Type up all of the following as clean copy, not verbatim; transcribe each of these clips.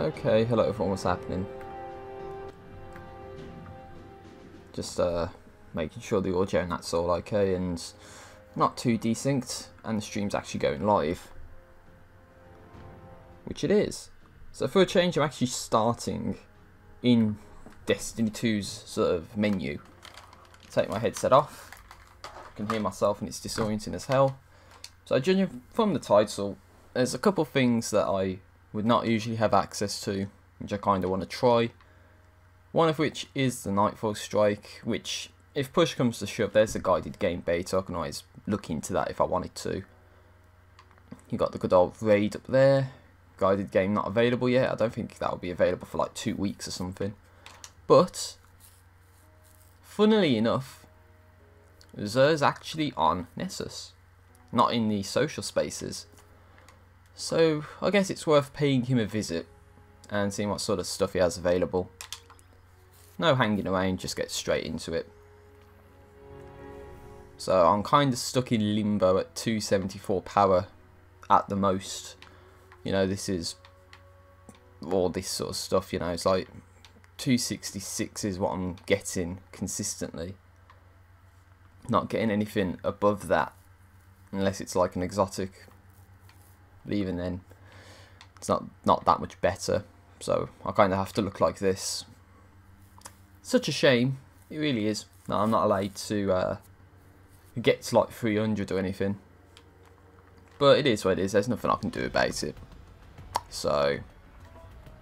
Okay, hello everyone, what's happening? Just making sure the audio and that's all okay and not too desynced, and the stream's actually going live. Which it is. So for a change, I'm actually starting in Destiny 2's sort of menu. Take my headset off. I can hear myself and it's disorienting as hell. So judging from the title, there's a couple things that I would not usually have access to, which I kind of want to try. One of which is the Nightfall Strike, which, if push comes to shove, there's a guided game beta. I can always look into that if I wanted to. You got the good old raid up there. Guided game not available yet. I don't think that will be available for like 2 weeks or something. But, funnily enough, Xur's actually on Nessus, not in the social spaces. So I guess it's worth paying him a visit and seeing what sort of stuff he has available. No hanging around, just get straight into it. So I'm kind of stuck in limbo at 274 power at the most. You know, this is all this sort of stuff, you know, it's like 266 is what I'm getting consistently. Not getting anything above that unless it's like an exotic. But even then, it's not that much better. So I kind of have to look like this. Such a shame. It really is. No, I'm not allowed to get to like 300 or anything. But it is what it is. There's nothing I can do about it. So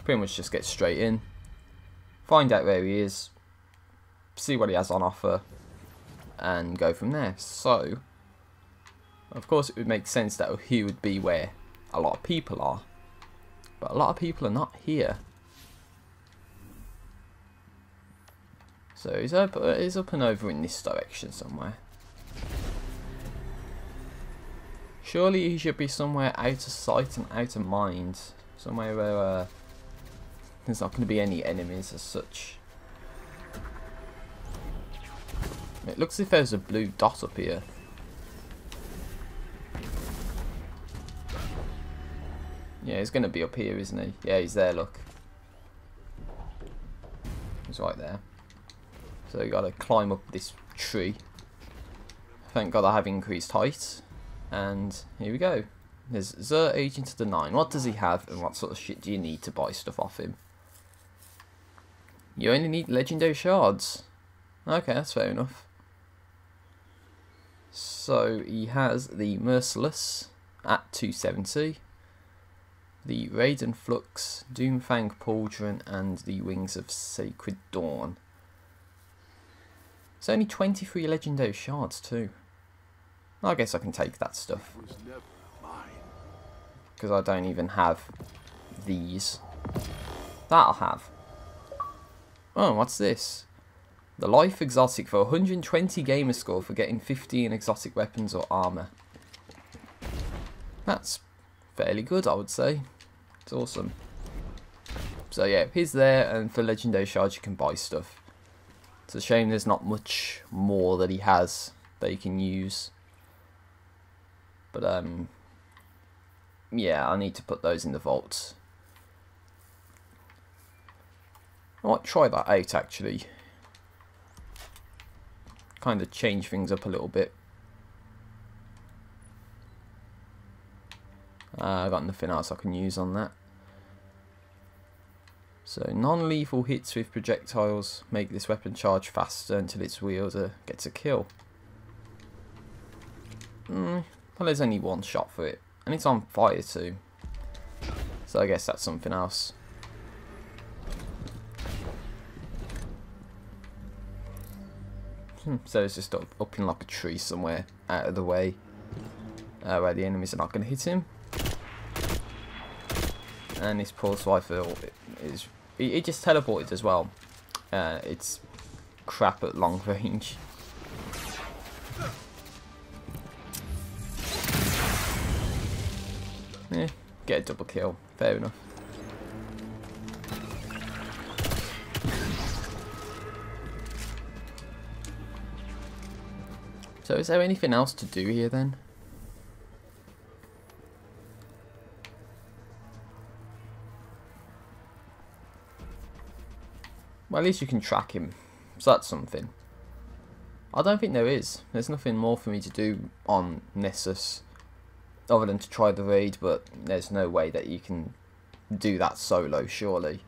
pretty much just get straight in. Find out where he is. See what he has on offer. And go from there. So, of course it would make sense that he would be where a lot of people are. But a lot of people are not here. So he's up and over in this direction somewhere. Surely he should be somewhere out of sight and out of mind. Somewhere where there's not going to be any enemies as such. It looks as if there's a blue dot up here. Yeah, he's going to be up here, isn't he? Yeah, he's there, look. He's right there. So you got to climb up this tree. Thank God I have increased height. And here we go. There's Xur, Agent of the Nine. What does he have and what sort of shit do you need to buy stuff off him? You only need legendary shards. Okay, that's fair enough. So he has the Merciless at 270. The Raiden Flux, Doomfang Pauldron, and the Wings of Sacred Dawn. It's only 23 legendary shards too. I guess I can take that stuff. Because I don't even have these. That I'll have. Oh, what's this? The Life Exotic for 120 gamer score for getting 15 exotic weapons or armor. That's fairly good, I would say. It's awesome. So yeah, he's there, and for legendary shards you can buy stuff. It's a shame there's not much more that he has that you can use. But yeah, I need to put those in the vaults. I might try that out actually. Kind of change things up a little bit. I've got nothing else I can use on that. So non-lethal hits with projectiles make this weapon charge faster until its wielder gets a kill. Well, there's only one shot for it, and it's on fire too. So I guess that's something else. So it's just up in like a tree somewhere, out of the way, where the enemies are not going to hit him. And this pulse rifle is, it just teleported as well. It's crap at long range. Yeah, get a double kill, fair enough. So is there anything else to do here then? Well, at least you can track him, so that's something. I don't think there is. There's nothing more for me to do on Nessus other than to try the raid, but there's no way that you can do that solo, surely.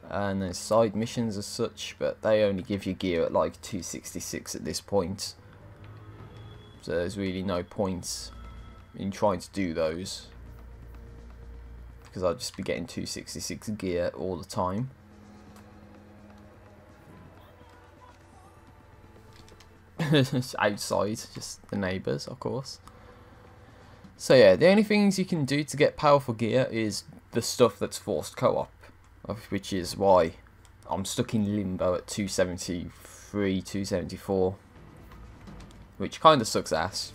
And there's side missions as such, but they only give you gear at like 266 at this point. So there's really no point in trying to do those, because I'll just be getting 266 gear all the time. Outside, just the neighbours, of course. So yeah, the only things you can do to get powerful gear is the stuff that's forced co-op, which is why I'm stuck in limbo at 273, 274, which kind of sucks ass.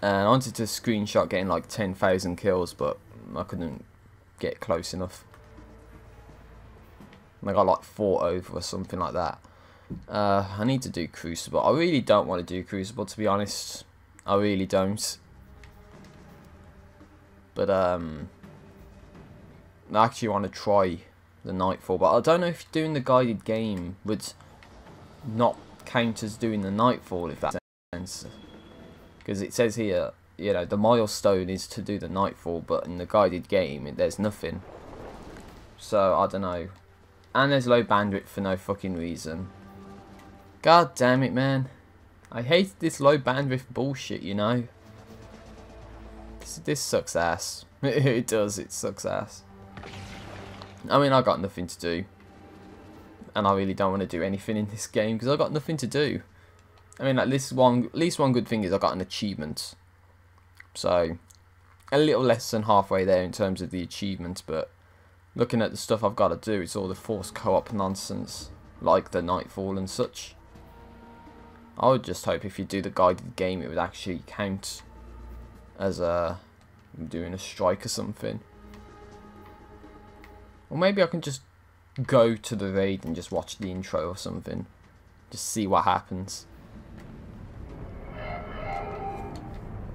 And I wanted to screenshot getting like 10,000 kills, but I couldn't get close enough. I got like 4 over or something like that. I need to do Crucible. I really don't want to do Crucible, to be honest. I really don't. But I actually want to try the Nightfall, but I don't know if doing the guided game would not count as doing the Nightfall, if that makes sense. Because it says here, you know, the milestone is to do the Nightfall, but in the guided game there's nothing. So I don't know. And there's low bandwidth for no fucking reason. God damn it, man. I hate this low bandwidth bullshit, you know. This sucks ass. It does, it sucks ass. I mean, I got nothing to do. And I really don't want to do anything in this game, because I got nothing to do. I mean, at least one good thing is I got an achievement. So, a little less than halfway there in terms of the achievement, but looking at the stuff I've got to do, it's all the forced co-op nonsense, like the Nightfall and such. I would just hope if you do the guided game it would actually count as doing a strike or something. Or maybe I can just go to the raid and just watch the intro or something. Just see what happens.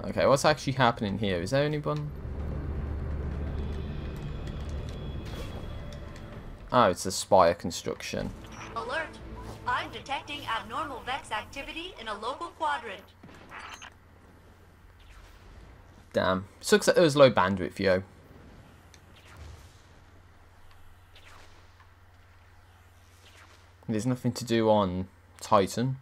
Okay, what's actually happening here? Is there anyone? Oh, it's a spire construction. Alert! I'm detecting abnormal Vex activity in a local quadrant. Damn. Sucks that there was low bandwidth, yo. There's nothing to do on Titan,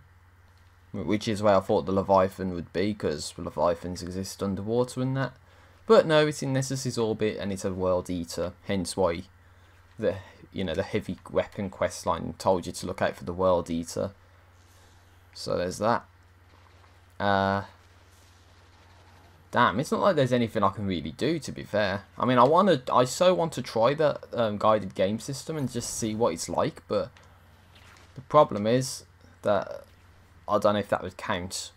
which is where I thought the Leviathan would be, because Leviathans exist underwater and that. But no, it's in Nessus' orbit and it's a world eater, hence why the heavy weapon questline told you to look out for the world eater. So there's that. Damn, it's not like there's anything I can really do, to be fair. I mean, I so want to try the guided game system and just see what it's like, but the problem is that I don't know if that would count.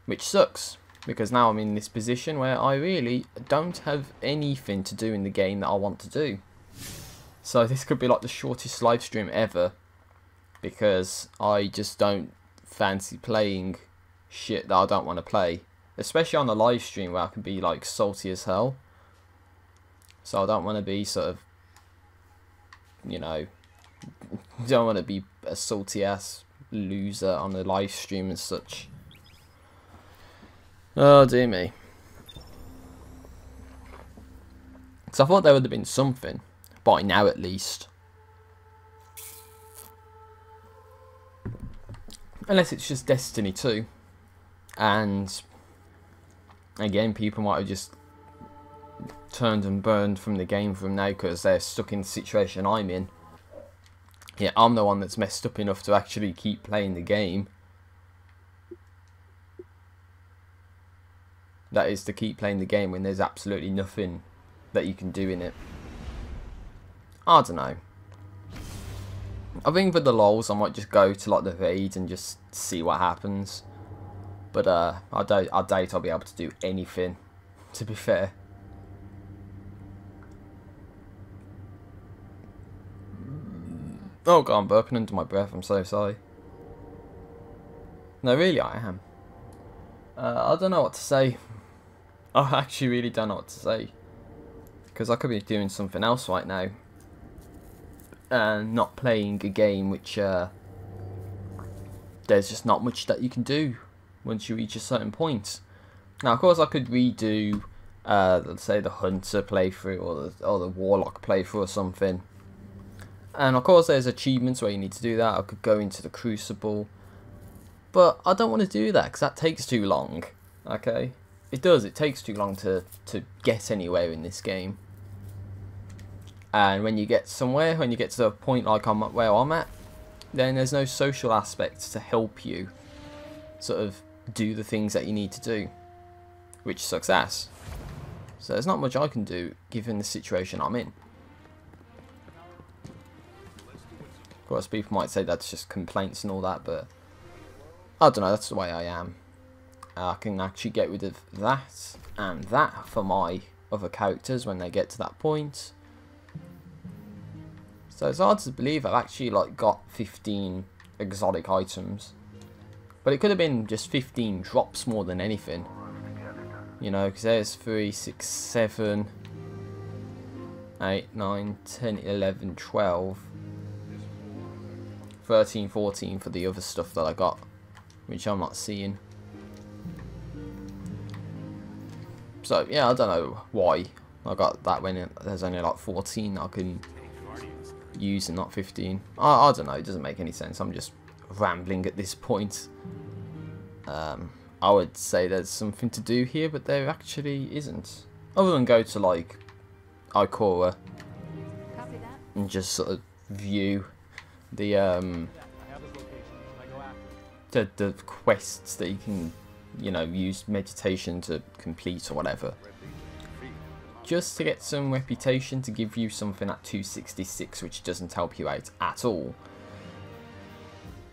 Which sucks, because now I'm in this position where I really don't have anything to do in the game that I want to do. So this could be like the shortest live stream ever, because I just don't fancy playing shit that I don't want to play. Especially on the live stream where I can be like salty as hell. So I don't want to be sort of, you know, don't want to be a salty ass loser on the live stream and such. Oh dear me. So I thought there would have been something by now at least. Unless it's just Destiny 2. And again, people might have just turned and burned from the game from now because they're stuck in the situation I'm in. Yeah, I'm the one that's messed up enough to actually keep playing the game. That is to keep playing the game when there's absolutely nothing that you can do in it. I don't know. I think for the lols I might just go to like the raid and just see what happens. But I doubt I'll be able to do anything, to be fair. Oh god, I'm burping under my breath, I'm so sorry. No, really I am. I don't know what to say. I actually really don't know what to say. Because I could be doing something else right now. and not playing a game which there's just not much that you can do once you reach a certain point. Now, of course, I could redo, let's say, the Hunter playthrough or the Warlock playthrough or something. And of course, there's achievements where you need to do that. I could go into the Crucible, but I don't want to do that because that takes too long. Okay, it does. It takes too long to get anywhere in this game. And when you get somewhere, when you get to the point like where I'm at, then there's no social aspect to help you sort of do the things that you need to do, which sucks ass. So there's not much I can do given the situation I'm in. Of course, people might say that's just complaints and all that, but I don't know, that's the way I am. I can actually get rid of that and that for my other characters when they get to that point. So it's hard to believe I've actually like got 15 exotic items. But it could have been just 15 drops more than anything. You know, because there's 3, 6, 7, 8, 9, 10, 11, 12, 13, 14 for the other stuff that I got, which I'm not seeing. So yeah, I don't know why I got that when there's only like 14 I can use and not 15. I don't know, it doesn't make any sense. I'm just rambling at this point. I would say there's something to do here, but there actually isn't. Other than go to like Ikora and just sort of view the quests that you can, you know, use meditation to complete or whatever. Just to get some reputation to give you something at 266, which doesn't help you out at all.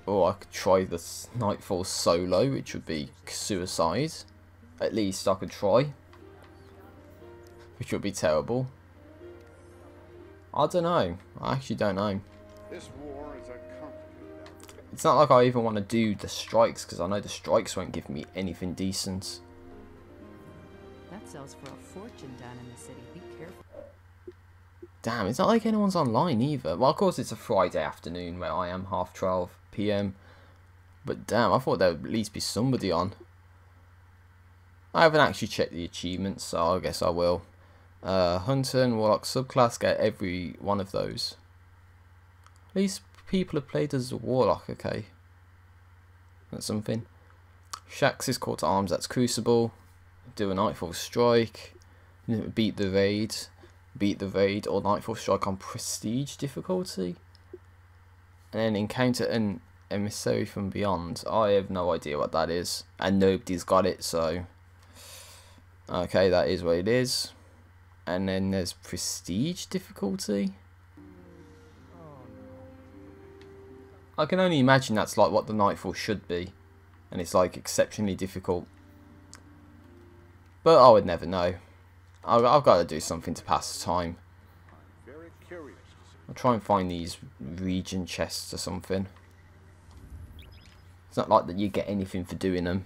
Or I could try the Nightfall solo, which would be suicide. At least I could try. Which would be terrible. I don't know. I actually don't know. This war is a complicated. It's not like I even want to do the strikes, because I know the strikes won't give me anything decent. That sells for a fortune down in the city. Be careful. Damn, it's not like anyone's online either. Well, of course it's a Friday afternoon where I am, 12:30 PM. But damn, I thought there would at least be somebody on. I haven't actually checked the achievements, so I guess I will. Hunter and Warlock subclass, get every one of those. At least people have played as a Warlock, okay. That's something. Shax's Call to Arms, that's Crucible. Do a Nightfall Strike. Beat the Raid or Nightfall Strike on Prestige difficulty. And then encounter an emissary from beyond. I have no idea what that is. And nobody's got it, so... Okay, that is what it is. And then there's Prestige difficulty. I can only imagine that's like what the Nightfall should be. And it's like exceptionally difficult. But I would never know. I've got to do something to pass the time. Very curious. I'll try and find these region chests or something. It's not like that you get anything for doing them.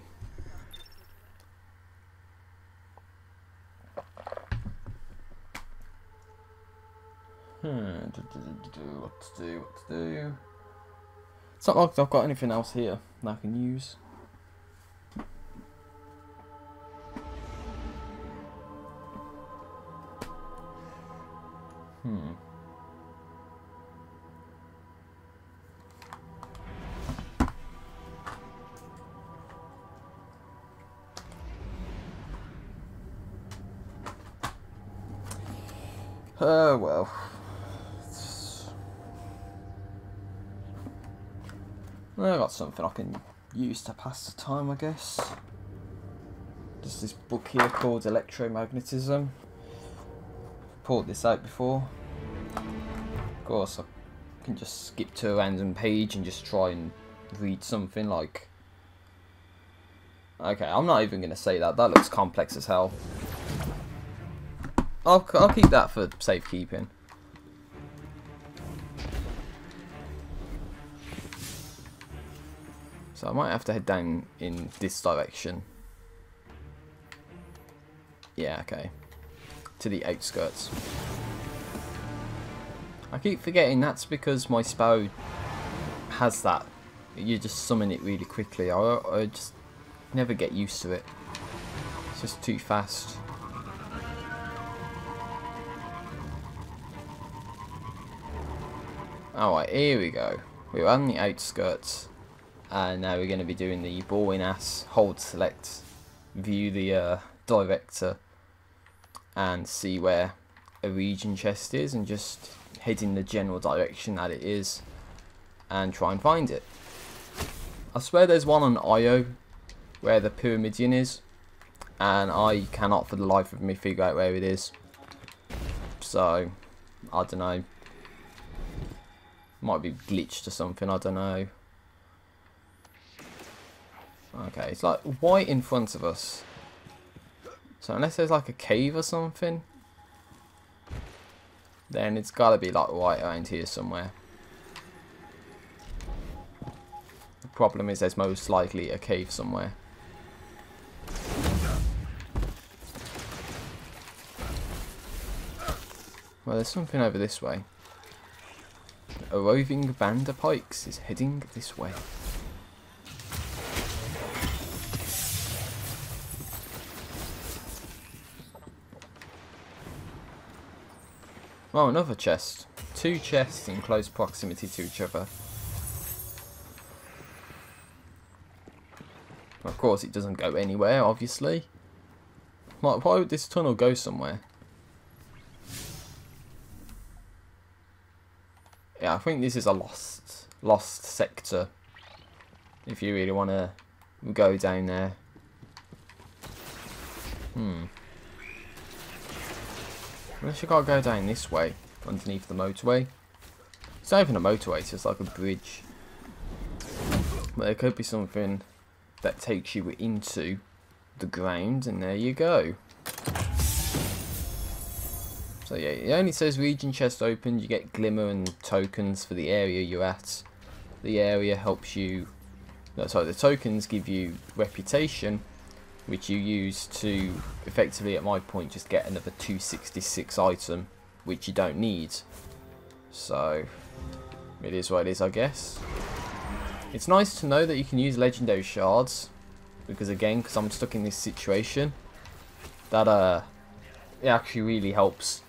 What to do? It's not like I've got anything else here that I can use. Well. I got something I can use to pass the time, I guess. There's this book here called Electromagnetism. Pulled this out before. Of course, I can just skip to a random page and just try and read something like... Okay, I'm not even going to say that. That looks complex as hell. I'll keep that for safekeeping. So I might have to head down in this direction. Yeah, okay. To the outskirts. I keep forgetting that's because my Sparrow has that. You just summon it really quickly. I just never get used to it. It's just too fast. Alright, here we go. We're on the outskirts. And now we're going to be doing the boring ass hold select, view the director, and see where a region chest is, and just head in the general direction that it is and try and find it. I swear there's one on Io where the Pyramidion is, and I cannot for the life of me figure out where it is. So, I don't know. Might be glitched or something, I don't know. Okay, it's like white in front of us. So unless there's like a cave or something, then it's gotta be like right around here somewhere. The problem is there's most likely a cave somewhere. Well, there's something over this way. A roving band of pikes is heading this way. Oh, another chest. Two chests in close proximity to each other. Of course, it doesn't go anywhere, obviously. Like, why would this tunnel go somewhere? Yeah, I think this is a lost sector. If you really want to go down there. Unless you gotta go down this way, underneath the motorway. It's not even a motorway, it's just like a bridge. But there could be something that takes you into the ground, and there you go. So yeah, it only says region chest opened. You get glimmer and tokens for the area you're at. The area helps you... No, sorry, the tokens give you reputation, which you use to effectively, at my point, just get another 266 item, which you don't need. So, it is what it is, I guess. It's nice to know that you can use legendary shards, because again, because I'm stuck in this situation, that it actually really helps.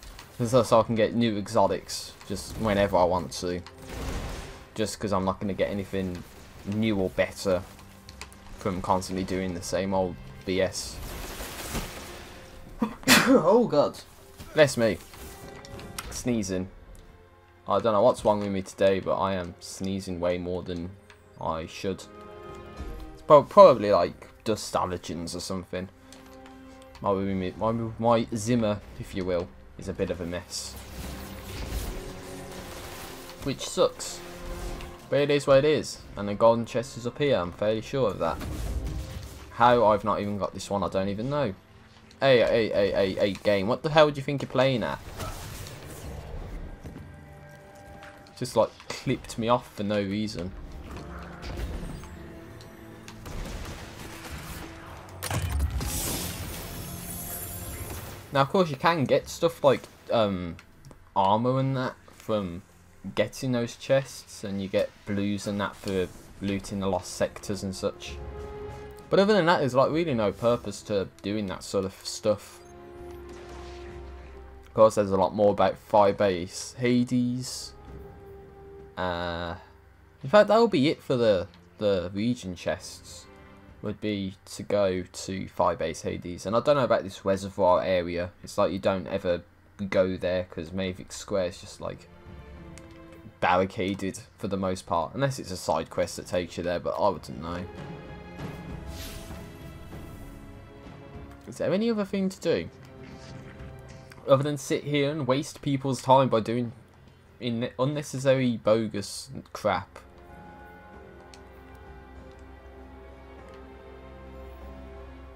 So I can get new exotics just whenever I want to. Just because I'm not going to get anything new or better from constantly doing the same old BS. Oh god. Bless me. Sneezing. I don't know what's wrong with me today, but I am sneezing way more than I should. It's probably like dust allergens or something. My Zimmer, if you will, is a bit of a mess. Which sucks. But it is what it is. And the golden chest is up here, I'm fairly sure of that. How I've not even got this one, I don't even know. Hey, game, what the hell do you think you're playing at? Just like clipped me off for no reason. Now of course you can get stuff like armor and that from getting those chests, and you get blues and that for looting the lost sectors and such. But other than that, there's like really no purpose to doing that sort of stuff. Of course, there's a lot more about Firebase Hades. In fact, that'll be it for the region chests. Would be to go to Firebase Hades. And I don't know about this reservoir area. It's like you don't ever go there because Mavic Square is just like barricaded for the most part. Unless it's a side quest that takes you there, but I wouldn't know. Is there any other thing to do? Other than sit here and waste people's time by doing unnecessary bogus crap.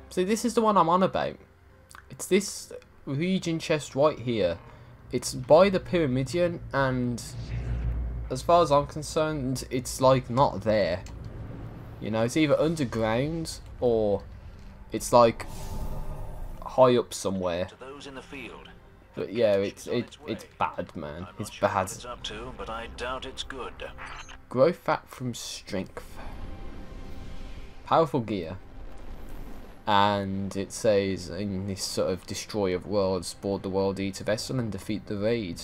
See, this is the one I'm on about. It's this region chest right here. It's by the Pyramidion, and as far as I'm concerned, it's like not there. You know, it's either underground or it's like high up somewhere. To those in the field, But yeah, it's bad, man. It's bad. It's up to, but I doubt it's good. Grow fat from strength. Powerful gear. And it says in this sort of destroy of worlds, board the world eater vessel and defeat the raid.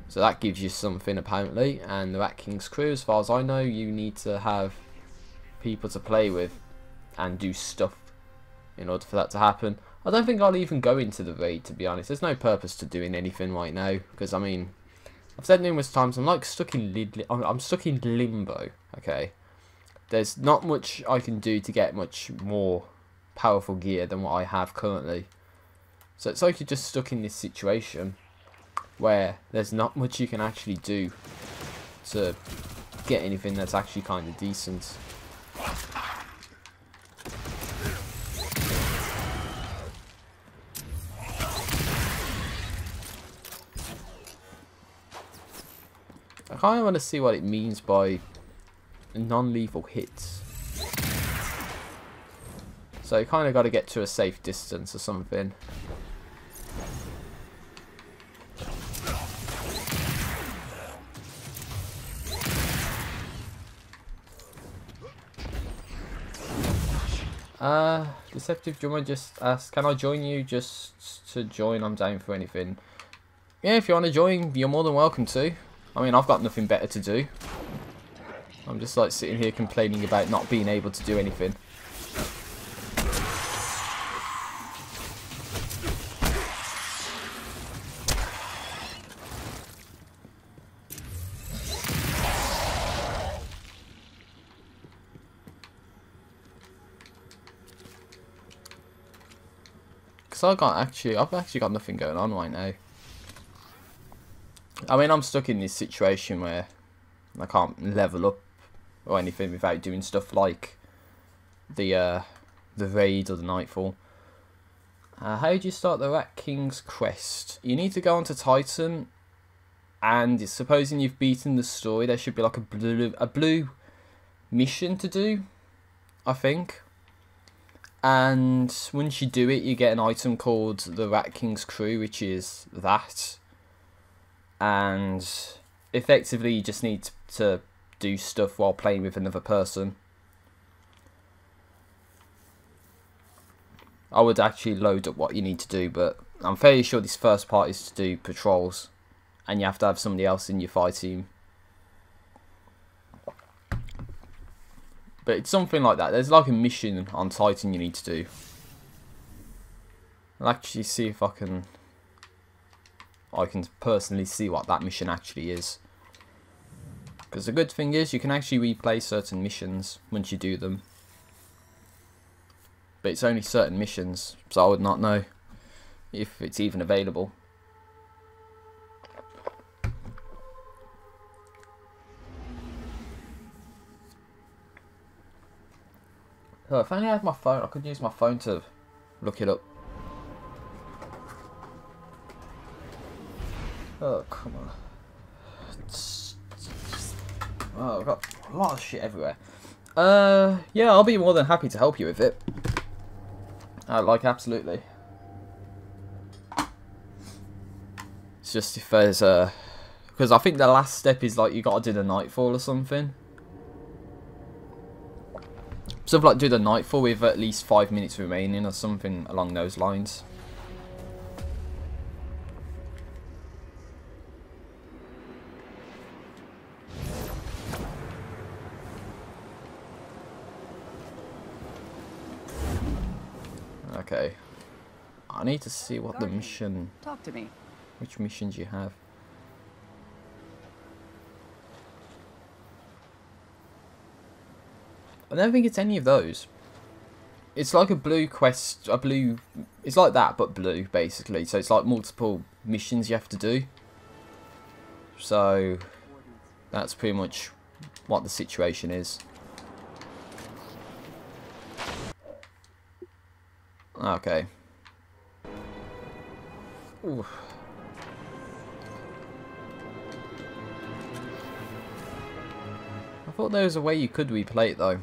So that gives you something apparently. And the Rat King's crew, as far as I know, you need to have people to play with and do stuff in order for that to happen. I don't think I'll even go into the raid, to be honest. There's no purpose to doing anything right now, because I mean, I've said numerous times, I'm like stuck in limbo. Okay, there's not much I can do to get much more powerful gear than what I have currently. So it's like you're just stuck in this situation where there's not much you can actually do to get anything that's actually kind of decent. I kind of want to see what it means by non-lethal hits. So you kind of got to get to a safe distance or something. Deceptive Drummer just asked, can I join you? Just to join, I'm down for anything. Yeah, if you want to join, you're more than welcome to. I mean, I've got nothing better to do. I'm just like sitting here complaining about not being able to do anything. Because I've actually got nothing going on right now. I mean, I'm stuck in this situation where I can't level up or anything without doing stuff like the raid or the nightfall. How do you start the Rat King's quest? You need to go onto Titan, and supposing you've beaten the story, there should be like a blue mission to do, I think. And once you do it, you get an item called the Rat King's Crew, which is that. And effectively you just need to do stuff while playing with another person. I would actually load up what you need to do, but I'm fairly sure this first part is to do patrols, and you have to have somebody else in your fight team. But it's something like that. There's like a mission on Titan you need to do. I'll actually see if I can personally see what that mission actually is. Because the good thing is you can actually replay certain missions once you do them. But it's only certain missions, so I would not know if it's even available. Oh, if only I had my phone, I could use my phone to look it up. Oh, come on. Oh, I've got a lot of shit everywhere. Yeah, I'll be more than happy to help you with it. Like, absolutely. It's just if there's because I think the last step is like you gotta do the nightfall or something. Stuff like do the nightfall with at least 5 minutes remaining or something along those lines. Okay. I need to see what the mission... Talk to me. Which missions you have. I don't think it's any of those. It's like a blue quest, it's like that but blue basically. So it's like multiple missions you have to do. So that's pretty much what the situation is. Okay. Ooh. I thought there was a way you could replay it though.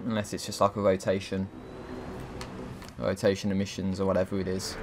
Unless it's just like a rotation. A rotation of missions or whatever it is.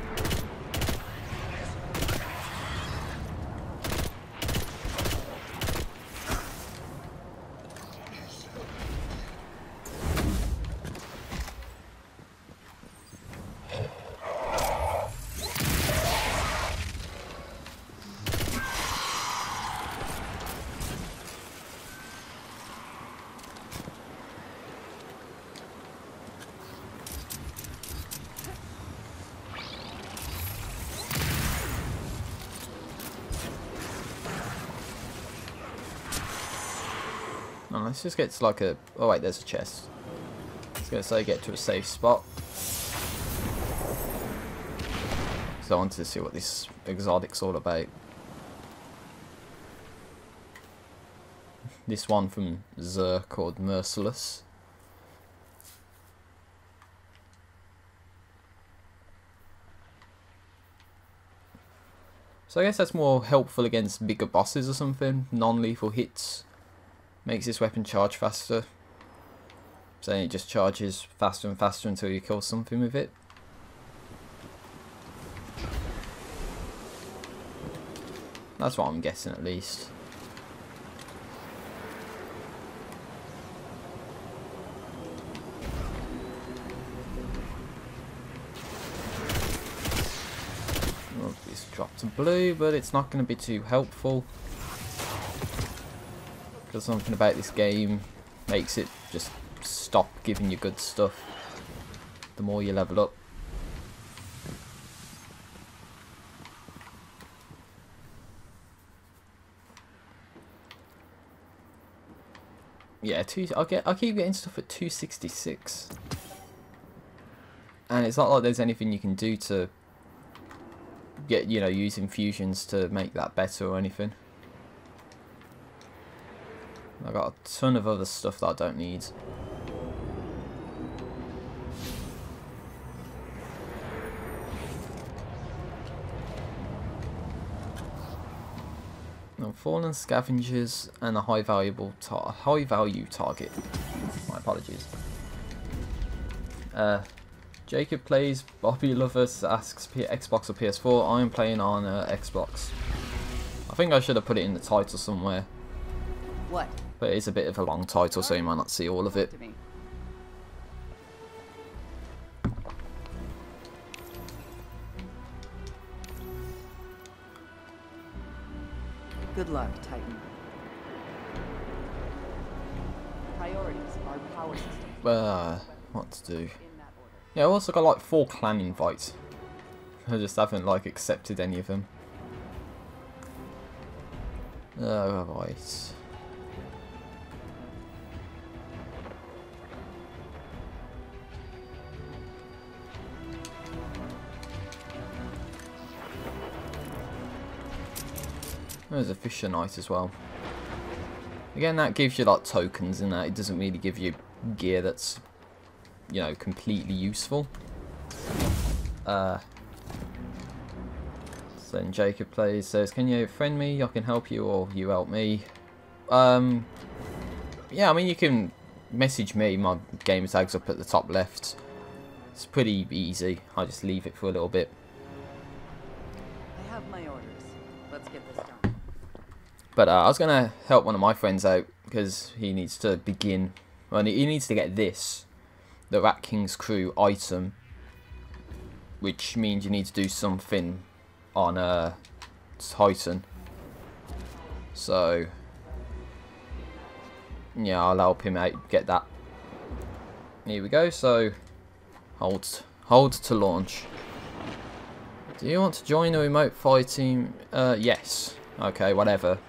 on, let's just get to like a... Oh wait, there's a chest. I was going to say get to a safe spot. So I wanted to see what this exotic's all about. This one from Zer called Merciless. So I guess that's more helpful against bigger bosses or something. Non-lethal hits. Makes this weapon charge faster. So then it just charges faster and faster until you kill something with it. That's what I'm guessing at least. Well, it's dropped to blue, but it's not going to be too helpful. Because something about this game makes it just stop giving you good stuff the more you level up. Yeah, I keep getting stuff at 266, and it's not like there's anything you can do to get, you know, use infusions to make that better or anything. I got a ton of other stuff that I don't need. Fallen scavengers and a high value target. My apologies. Jacob plays. Bobby Lovers asks Xbox or PS4. I am playing on Xbox. I think I should have put it in the title somewhere. What? But it is a bit of a long title, so you might not see all of it. Good luck, Titan. Priorities are power systems. What to do? Yeah, I also got like 4 clan invites. I just haven't like accepted any of them. Right. There's a Fisher Knight as well. Again, that gives you like tokens and that. It doesn't really give you gear that's, you know, completely useful. So then Jacob plays, says, can you friend me? I can help you, or you help me. Yeah, I mean, you can message me. My gamer tag's up at the top left. It's pretty easy. I just leave it for a little bit. I have my orders. Let's get this done. But I was going to help one of my friends out because he needs to begin. Well, he needs to get this, the Rat King's Crew item, which means you need to do something on Titan. So, yeah, I'll help him out get that. Here we go. So, hold to launch. Do you want to join the remote fire team? Yes. Okay, whatever.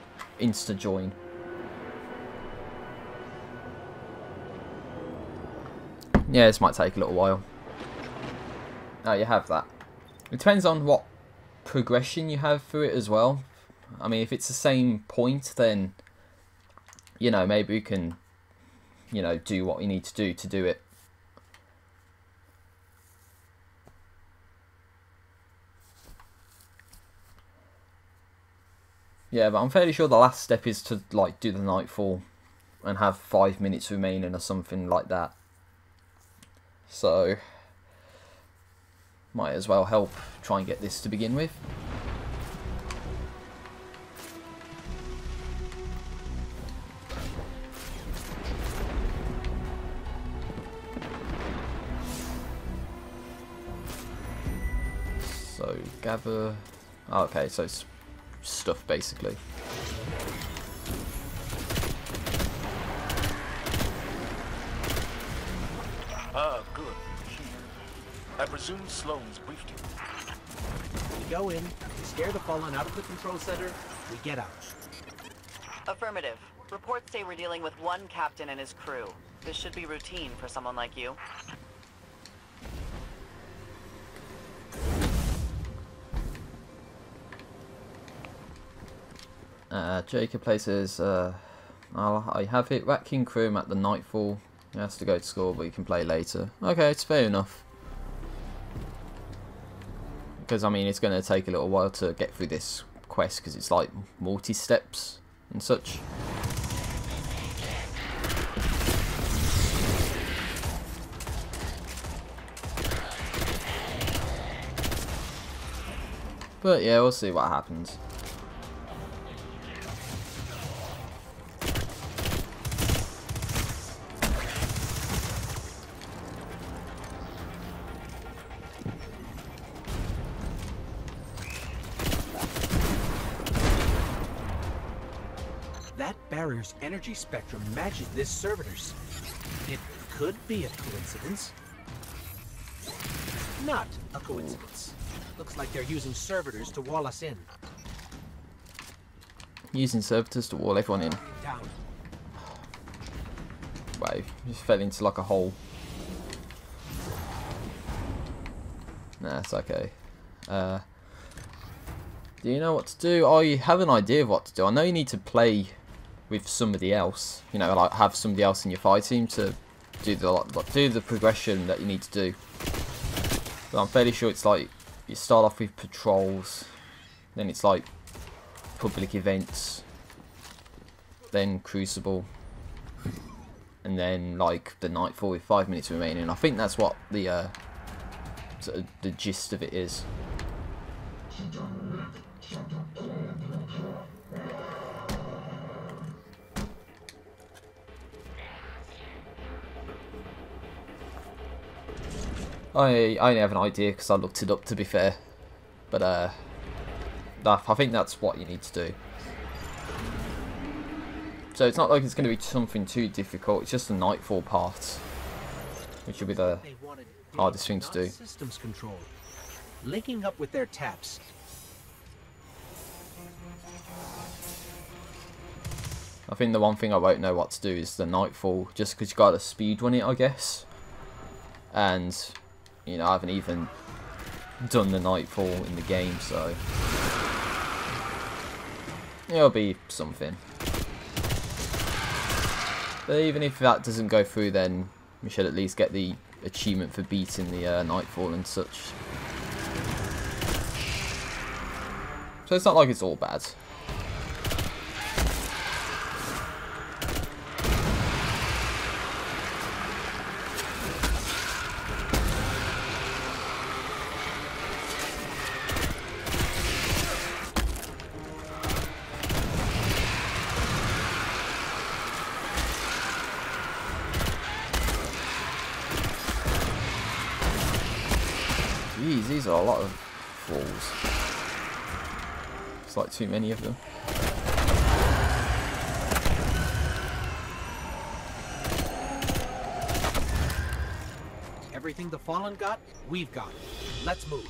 Insta join. Yeah, this might take a little while. Oh, you have that. It depends on what progression you have through it as well. I mean, if it's the same point, then, you know, maybe you can, you know, do what you need to do it. Yeah, but I'm fairly sure the last step is to, like, do the nightfall and have 5 minutes remaining or something like that. So, might as well help try and get this to begin with. So, gather... Oh, okay, so it's stuff basically. Ah, good. I presume Sloane's briefed you. We go in, we scare the fallen out of the control center, we get out. Affirmative. Reports say we're dealing with one captain and his crew. This should be routine for someone like you. Jacob places, I have hit Rat King Chrome at the Nightfall. He has to go to school, but he can play later. Okay, it's fair enough. Because, I mean, it's going to take a little while to get through this quest, because it's like multi-steps and such. But yeah, we'll see what happens. That barrier's energy spectrum matches this servitor's. It could be a coincidence. Not a coincidence. Looks like they're using servitors to wall us in. Using servitors to wall everyone in. Down. Wow, just fell into like a hole. Nah, it's okay. Do you know what to do? I have an idea of what to do. I know you need to play with somebody else. You know, like have somebody else in your fight team to do the progression that you need to do. But I'm fairly sure it's like you start off with patrols, then it's like public events, then Crucible, and then like the Nightfall with 5 minutes remaining. I think that's what the sort of the gist of it is. I only have an idea because I looked it up, to be fair, but I think that's what you need to do. So it's not like it's going to be something too difficult. It's just the Nightfall part, which will be the hardest thing to do. Systems control, linking up with their taps. I think the one thing I won't know what to do is the Nightfall, just because you got to speedrun it, I guess. And you know, I haven't even done the Nightfall in the game, so it'll be something. But even if that doesn't go through, then we should at least get the achievement for beating the Nightfall and such. So it's not like it's all bad. Jeez, these are a lot of falls. It's like too many of them. Everything the Fallen got, we've got. Let's move.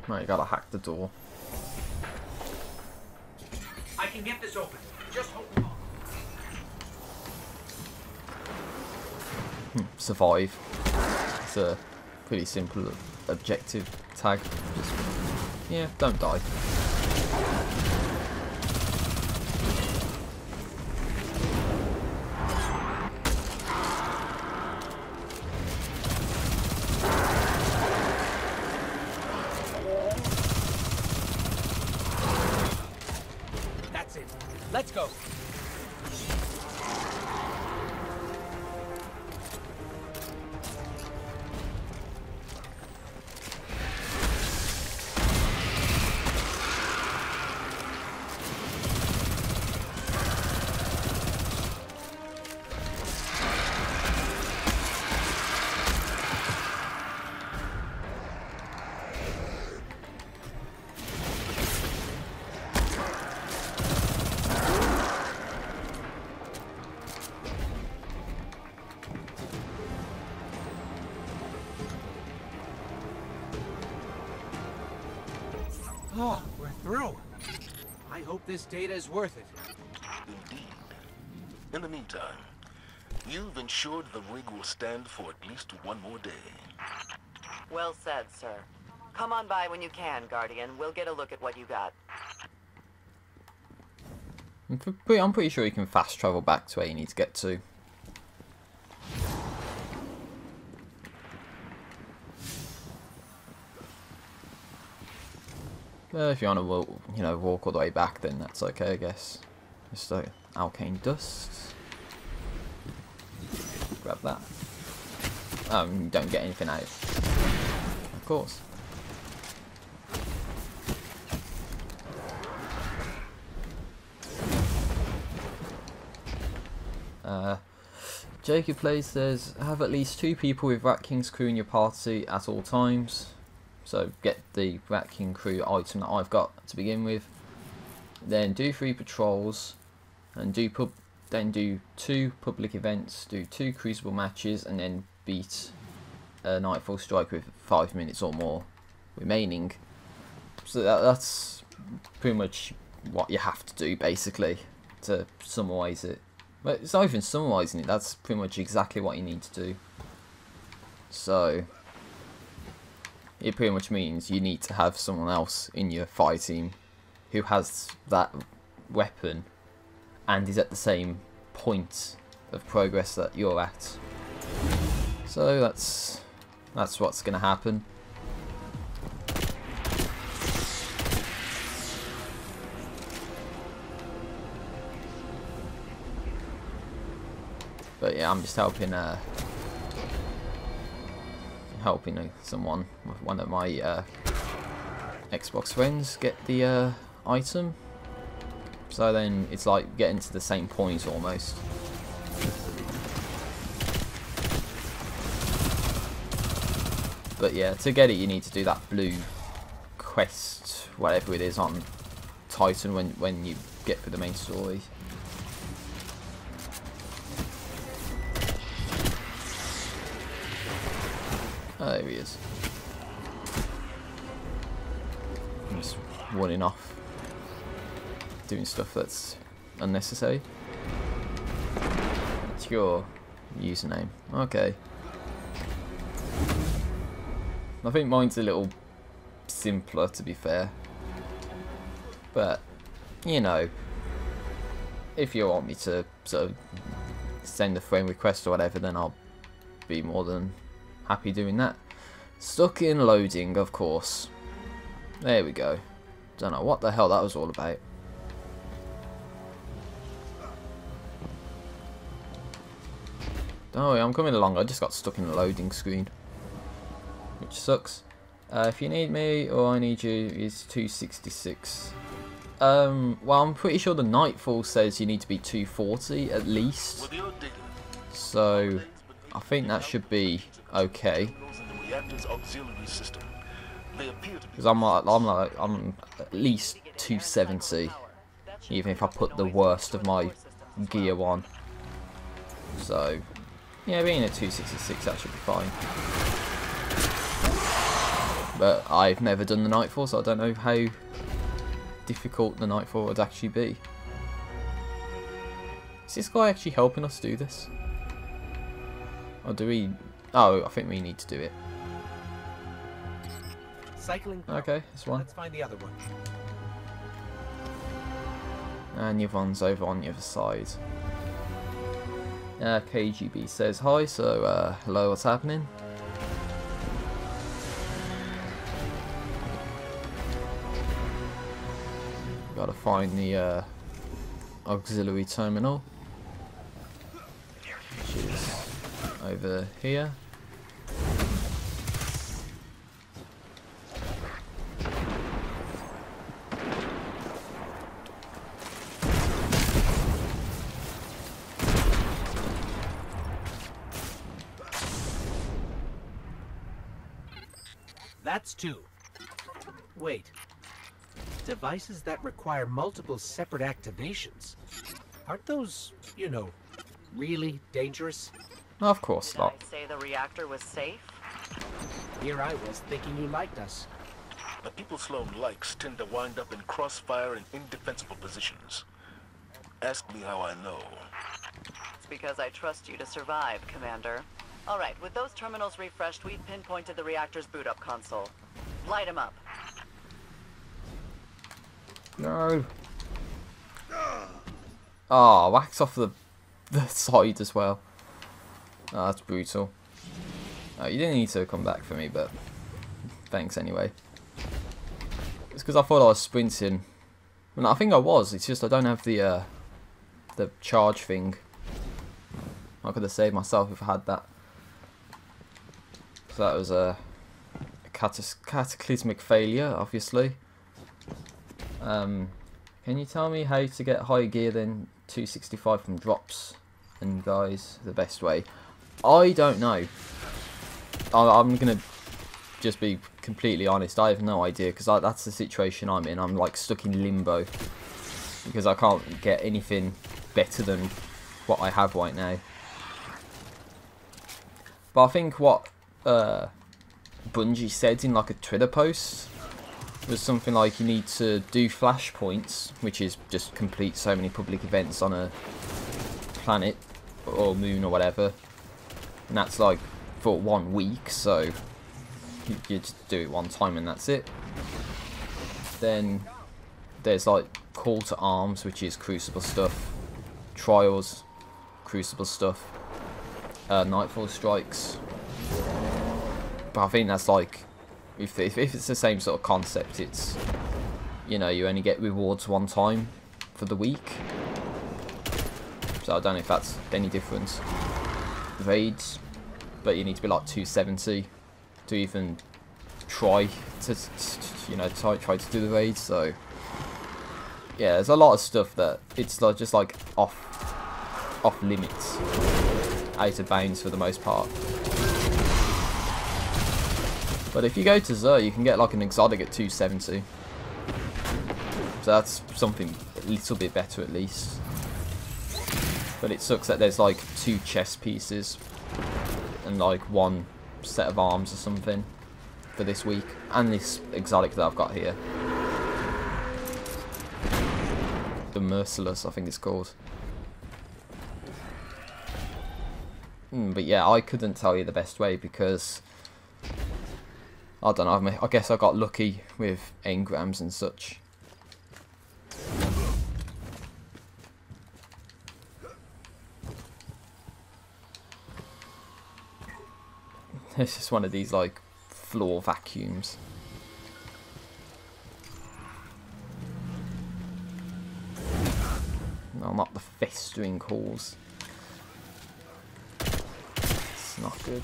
Right, you gotta hack the door. I can get this open. Just hold on. Survive. It's a pretty simple objective tag. Just, yeah, don't die. Let's go. hope this data is worth it. Indeed. In the meantime, you've ensured the rig will stand for at least one more day. Well said, sir. Come on by when you can, Guardian. We'll get a look at what you got. I'm pretty sure you can fast travel back to where you need to get to. If you want to, walk all the way back, then that's okay, I guess. Just alkane dust. Grab that. You don't get anything out. Of course. Jacob Plays says, have at least 2 people with Rat King's crew in your party at all times. So get the Rat King crew item that I've got to begin with. Then do 3 patrols, and then do 2 public events, do 2 Crucible matches, and then beat a Nightfall Strike with 5 minutes or more remaining. So that's pretty much what you have to do, basically, to summarise it. But it's not even summarising it, that's pretty much exactly what you need to do. So it pretty much means you need to have someone else in your fire team who has that weapon and is at the same point of progress that you're at. So that's what's going to happen. But yeah, I'm just helping someone, one of my Xbox friends, get the item. So then it's like getting to the same point almost. But yeah, to get it you need to do that blue quest, whatever it is, on Titan when you get through the main story. Oh, there he is. I'm just running off, doing stuff that's unnecessary. It's your username. Okay. I think mine's a little simpler, to be fair. But, if you want me to sort of send a friend request or whatever, then I'll be more than happy doing that. Stuck in loading, of course. There we go. Don't know what the hell that was all about. Don't worry, I'm coming along. I just got stuck in the loading screen, which sucks. If you need me or I need you, is 266. Well, I'm pretty sure the Nightfall says you need to be 240 at least. So I think that should be okay. Because I'm at least 270, even if I put the worst of my gear on. So yeah, being at 266, that should be fine. But I've never done the Nightfall, so I don't know how difficult the Nightfall would actually be. Is this guy actually helping us do this? Or do we... Oh, I think we need to do it. Cycling. Okay, this one. Let's find the other one. And Yvonne's over on the other side. KGB says hi, so hello, what's happening? Gotta find the auxiliary terminal, which is over here. That's 2. Wait. Devices that require multiple separate activations. Aren't those, really dangerous? Of course Did not. I say the reactor was safe? Here I was thinking you liked us. The people Sloan likes tend to wind up in crossfire and indefensible positions. Ask me how I know. It's because I trust you to survive, Commander. All right, with those terminals refreshed, we've pinpointed the reactor's boot-up console. Light him up. No. Oh, wax off the side as well. Oh, that's brutal. Oh, you didn't need to come back for me, but thanks anyway. It's because I thought I was sprinting. Well, I think I was. It's just I don't have the charge thing. I could have saved myself if I had that. So that was a cataclysmic failure, obviously. Can you tell me how to get higher gear than 265 from drops? And guys, the best way? I don't know. I'm gonna just be completely honest. I have no idea because that's the situation I'm in. I'm like stuck in limbo because I can't get anything better than what I have right now. But I think what Bungie said in like a Twitter post was something like you need to do flashpoints, which is just complete so many public events on a planet or moon or whatever, and that's like for 1 week, so you just do it one time and that's it. Then there's like call to arms, which is Crucible stuff, trials, Crucible stuff, Nightfall strikes. But I think that's like, if it's the same sort of concept, it's, you know, you only get rewards one time for the week. So I don't know if that's any difference. Raids, but you need to be like 270 to even try to you know, try to do the raids. So yeah, there's a lot of stuff that it's like just like off limits, out of bounds for the most part. But if you go to Xur, you can get like an exotic at 270. So that's something a little bit better at least. But it sucks that there's like 2 chest pieces and like 1 set of arms or something for this week. And this exotic that I've got here. The Merciless, I think it's called. But yeah, I couldn't tell you the best way because I don't know, I guess I got lucky with engrams and such. It's just one of these like floor vacuums. No, not the festering halls. It's not good.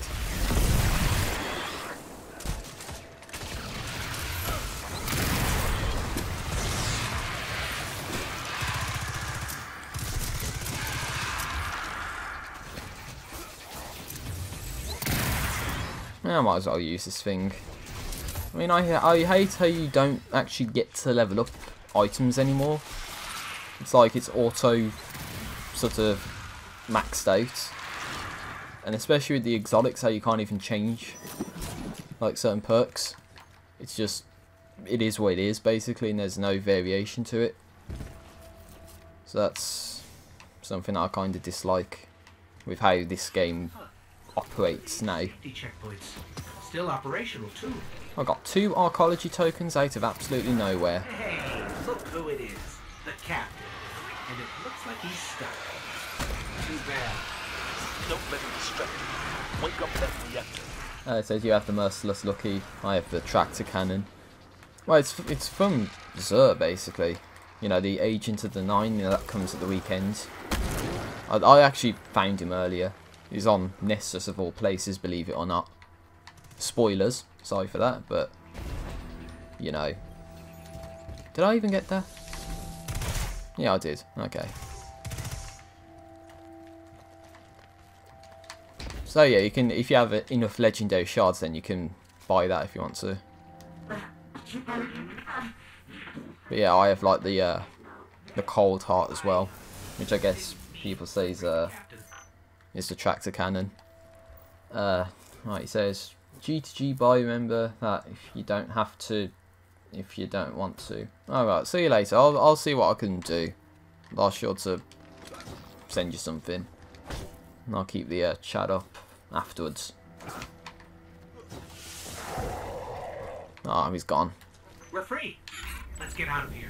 I might as well use this thing. I mean, I hate how you don't actually get to level up items anymore. It's like it's auto sort of maxed out. And especially with the exotics, how you can't even change like certain perks. It's just, it is what it is basically, and there's no variation to it. So that's something I kind of dislike with how this game operates now. Checkpoints still operational too. I got 2 archaeology tokens out of absolutely nowhere. Hey, look who it is, the captain. And it looks like he's stuck. Too bad. Don't let him distract you. Wake up that reactor. It says you have the Merciless Lucky, I have the Tractor Cannon. Well, it's from Xur basically. You know, the Agent of the Nine, you know, that comes at the weekends. I actually found him earlier. He's on Nessus of all places, believe it or not. Spoilers, sorry for that, but you know. Did I even get there? Yeah, I did. Okay. So yeah, you can, if you have enough legendary shards, then you can buy that if you want to. But yeah, I have like the Cold Heart as well, which I guess people say is the Tractor Cannon. Right, it says G2G buy. Remember that if you don't have to if you don't want to. Alright, see you later. I'll see what I can do. I'll sure to send you something. And I'll keep the chat up afterwards. Oh, he's gone. We're free. Let's get out of here.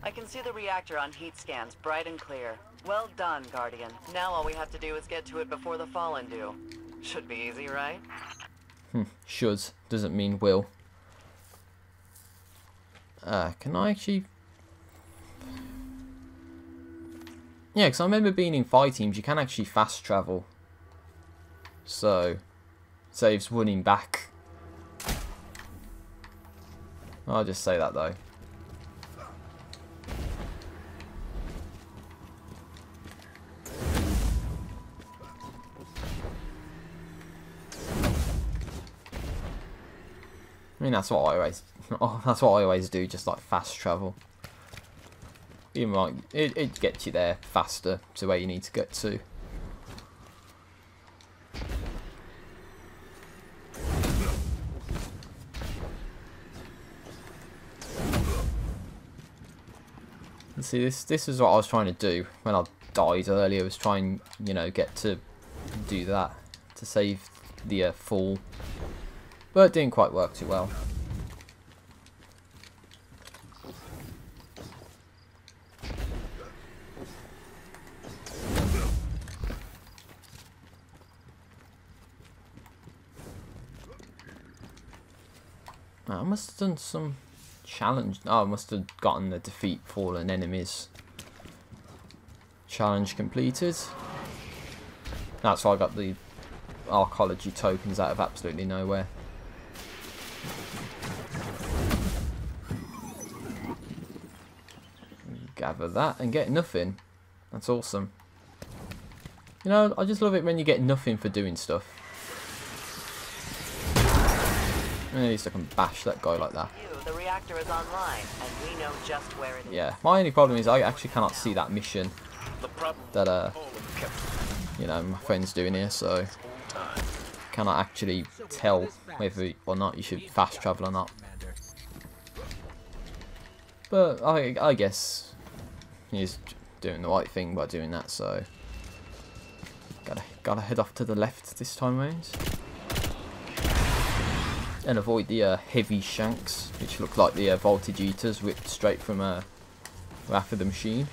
I can see the reactor on heat scans, bright and clear. Well done, Guardian. Now all we have to do is get to it before the Fallen do. Should be easy, right? Should doesn't mean will. Can I actually... Yeah, because I remember being in fight teams, you can actually fast travel. So, saves running back. I'll just say that though. I mean, that's what I always, that's what I always do, just like fast travel. Even like it gets you there faster to where you need to get to. And see, this is what I was trying to do when I died earlier. Was trying, you know, get to do that to save the fall. But it didn't quite work too well. I must have done some challenge. Oh, I must have gotten the defeat fallen enemies challenge completed. That's why I got the archaeology tokens out of absolutely nowhere. Gather that and get nothing. That's awesome. You know, I just love it when you get nothing for doing stuff. At least I can bash that guy like that. The reactor is online, and we know just where it is. Yeah, my only problem is I actually cannot see that mission that you know, my friend's doing here, so cannot actually tell whether or not you should fast travel or not. But I guess he's doing the right thing by doing that, so gotta head off to the left this time around. And avoid the heavy shanks, which look like the voltage eaters whipped straight from after the machine.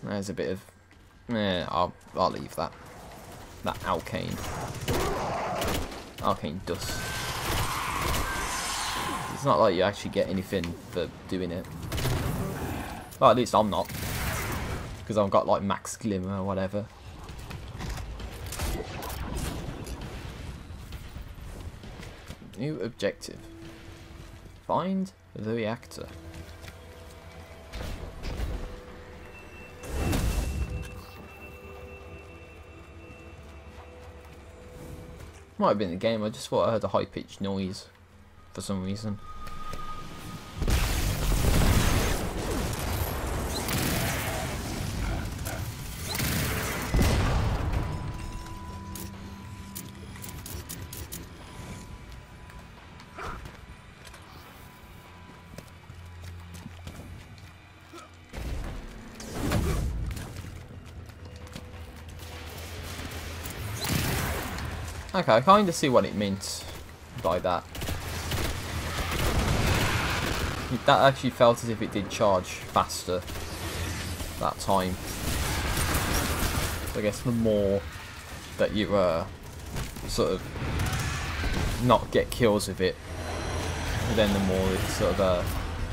There's a bit of... I'll leave that. That arcane dust. It's not like you actually get anything for doing it. Well, at least I'm not. Because I've got like max glimmer or whatever. New objective. Find the reactor. Might have been the game, I just thought I heard a high-pitched noise for some reason. Okay, I kind of see what it meant by that. That actually felt as if it did charge faster that time. So I guess the more that you sort of not get kills with it, then the more it sort of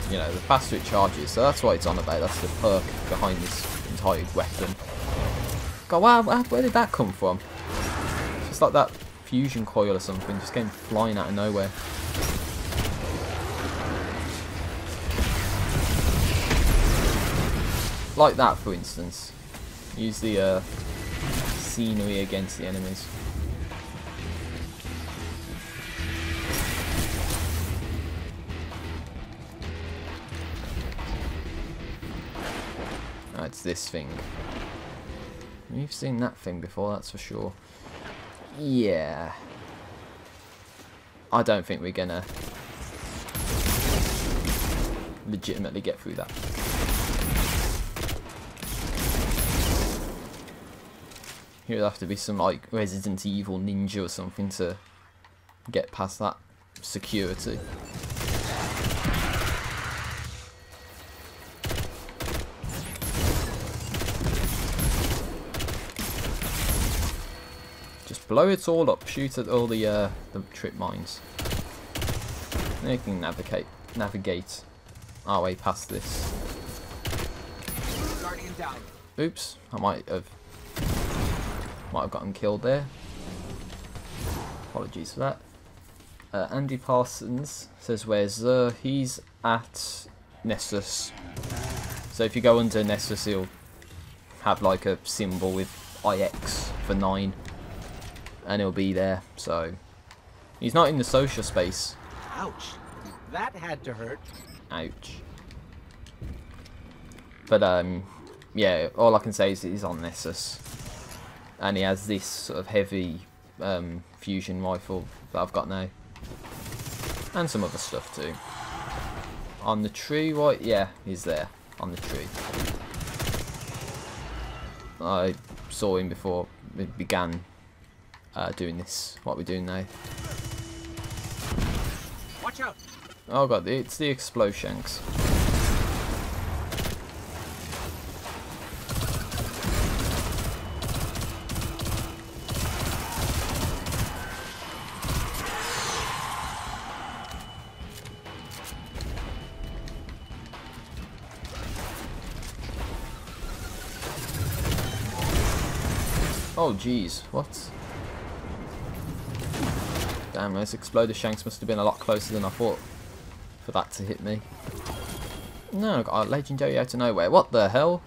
you know, the faster it charges. So that's what it's on about. That's the perk behind this entire weapon. God, wow, where did that come from? It's just like that fusion coil or something just came flying out of nowhere. Like that, for instance. Use the scenery against the enemies. it's this thing. We've seen that thing before, that's for sure. Yeah. I don't think we're gonna legitimately get through that. Here'll have to be some like Resident Evil ninja or something to get past that security. Just blow it all up, shoot at all the trip mines. Then you can navigate our way past this. Guardian down. Oops, I might have gotten killed there. Apologies for that. Andy Parsons says where's he's at Nessus. So if you go under Nessus, he'll have like a symbol with IX for 9, and he'll be there. So he's not in the social space. Ouch. That had to hurt. Ouch. But yeah, all I can say is he's on Nessus, and he has this sort of heavy fusion rifle that I've got now, and some other stuff too. On the tree, right? Yeah, he's there on the tree. I saw him before we began doing this. What we're doing now. Watch out. Oh god, it's the explosions. Oh jeez, what? Damn, those exploder shanks must have been a lot closer than I thought for that to hit me. No, I got a legendary out of nowhere. What the hell?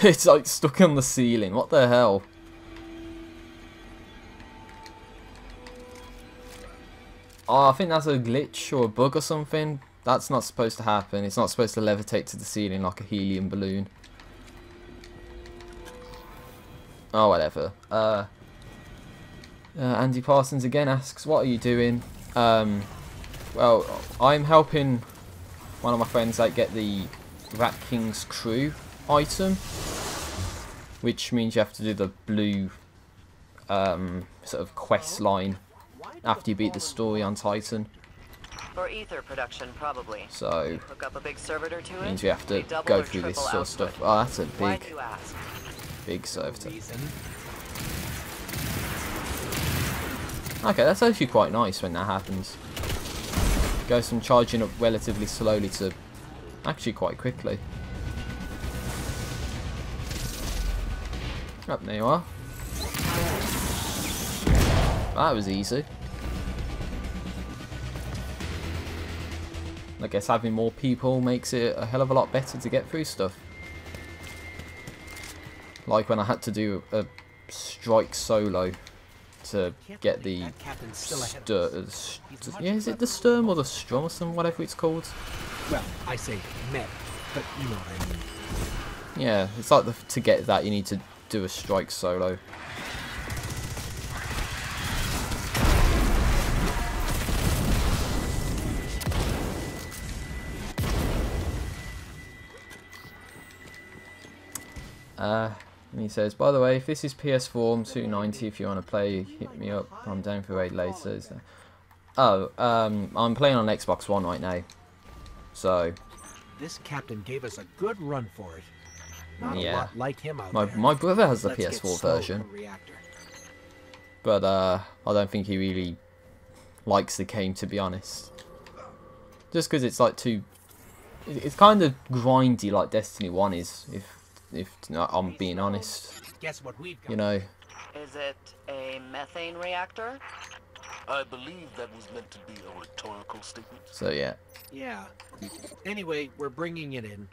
It's like stuck on the ceiling. What the hell? Oh, I think that's a glitch or a bug or something. That's not supposed to happen. It's not supposed to levitate to the ceiling like a helium balloon. Oh, whatever. Andy Parsons again asks, what are you doing? Well, I'm helping one of my friends out get the Rat King's crew item, which means you have to do the blue sort of quest line after you beat the story on Titan. For ether production, probably. So Hook up a big server to it. means we have to We double go or through this triple sort of output. stuff. Oh, that's a Why do big, you ask? big servitor. Reason. Okay, that's actually quite nice when that happens. Goes from charging up relatively slowly to actually quite quickly. Up there you are. That was easy. I guess having more people makes it a hell of a lot better to get through stuff. Like when I had to do a strike solo to get the That captain's still ahead of us. yeah, is it the Sturm or the Strom or some whatever it's called? Well, I say met, but you know what I mean. Yeah, it's like to get that you need to do a strike solo. And he says, by the way, if this is PS4, I'm 290. If you want to play, hit me up. I'm down for raid later. So. Oh, I'm playing on Xbox One right now. So, This captain gave us a good run for it. Not Yeah. a lot like him out my there. my brother has the Let's get PS4 slow version, from reactor. but I don't think he really likes the game, to be honest. Just because it's like too, it's kind of grindy like Destiny 1 is, if I'm being honest. Guess what we've got? You know, Is it a methane reactor? I believe that was meant to be a rhetorical statement. so yeah. Yeah. Anyway, we're bringing it in.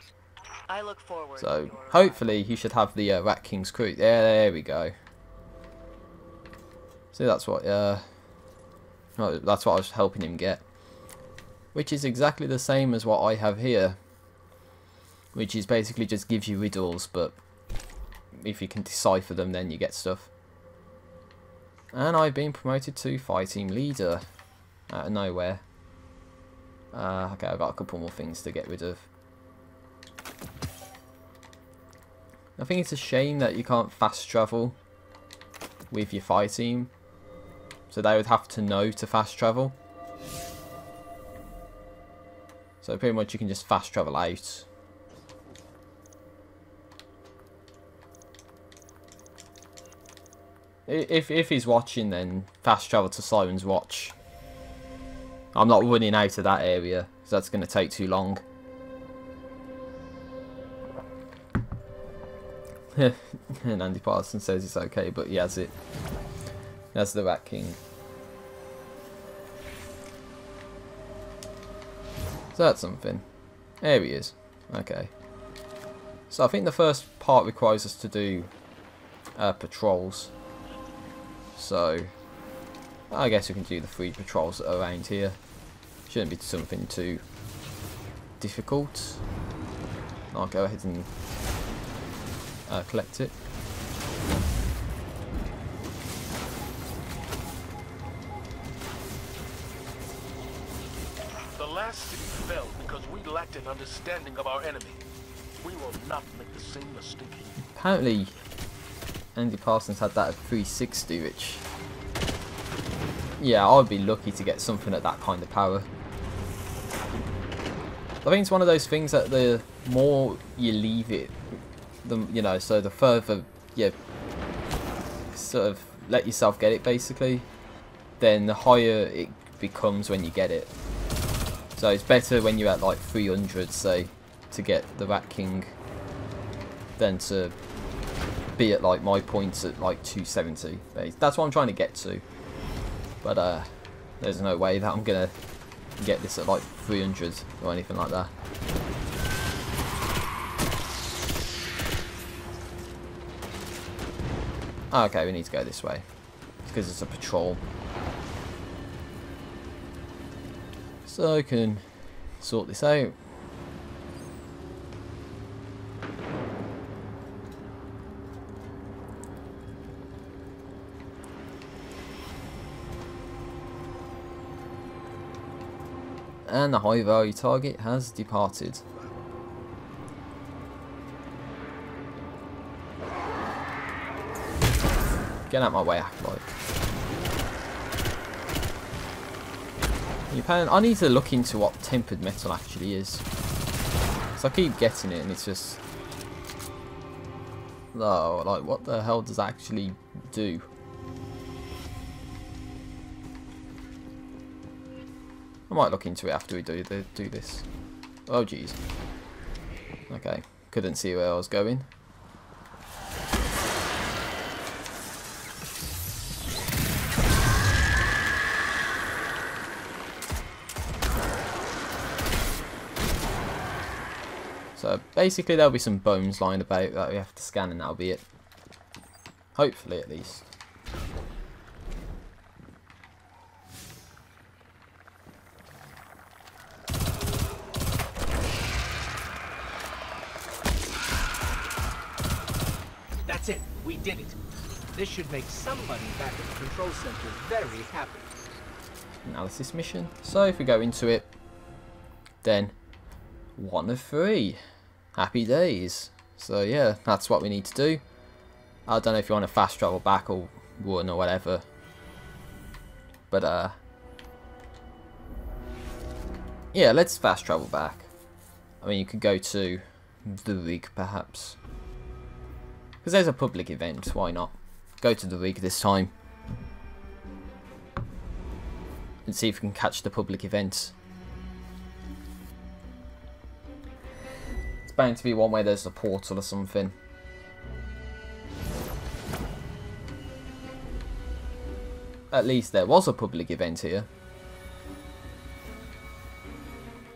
I look forward to So your hopefully he should have the Rat King's crew. There we go. See, that's what no, that's what I was helping him get. which is exactly the same as what I have here, which is basically just gives you riddles, but if you can decipher them then you get stuff. And I've been promoted to fighting leader out of nowhere. Okay, I've got a couple more things to get rid of. I think it's a shame that you can't fast travel with your fire team, so they would have to know to fast travel. So pretty much you can just fast travel out. If he's watching, then fast travel to Siren's Watch. I'm not running out of that area, so that's going to take too long. And Andy Parsons says it's okay, but he has it. That's the Rat King. So that's something. There he is. Okay. So I think the first part requires us to do patrols. So I guess we can do the 3 patrols that are around here. Shouldn't be something too difficult. I'll go ahead and collect it. The last city fell because we lacked an understanding of our enemy. We will not make the same mistake. Apparently Andy Parsons had that at 360, which, yeah, I'd be lucky to get something at that kind of power. I think it's one of those things that the more you leave it, you know, so the further you sort of let yourself get it, basically, then the higher it becomes when you get it. So it's better when you're at like 300, say, to get the Rat King, than to be at like my points at like 270. That's what I'm trying to get to. But there's no way that I'm gonna get this at like 300 or anything like that. Okay, we need to go this way. It's because it's a patrol. So I can sort this out. And the high value target has departed. Get out of my way, Acolyte. I need to look into what tempered metal actually is. So I keep getting it and it's just... Oh, like what the hell does that actually do? I might look into it after we do this. Oh jeez. Okay, couldn't see where I was going. So basically there'll be some bones lying about that we have to scan, and that'll be it. Hopefully, at least. That's it. We did it. This should make somebody back at the control center very happy. Analysis mission. So if we go into it, then 1 of 3. Happy days. So yeah, that's what we need to do. I don't know if you want to fast travel back or 1 or whatever. But yeah, let's fast travel back. I mean, you could go to the rig perhaps. Because there's a public event, why not? Go to the rig this time. And see if we can catch the public event. It's bound to be one where there's a portal or something. At least there was a public event here.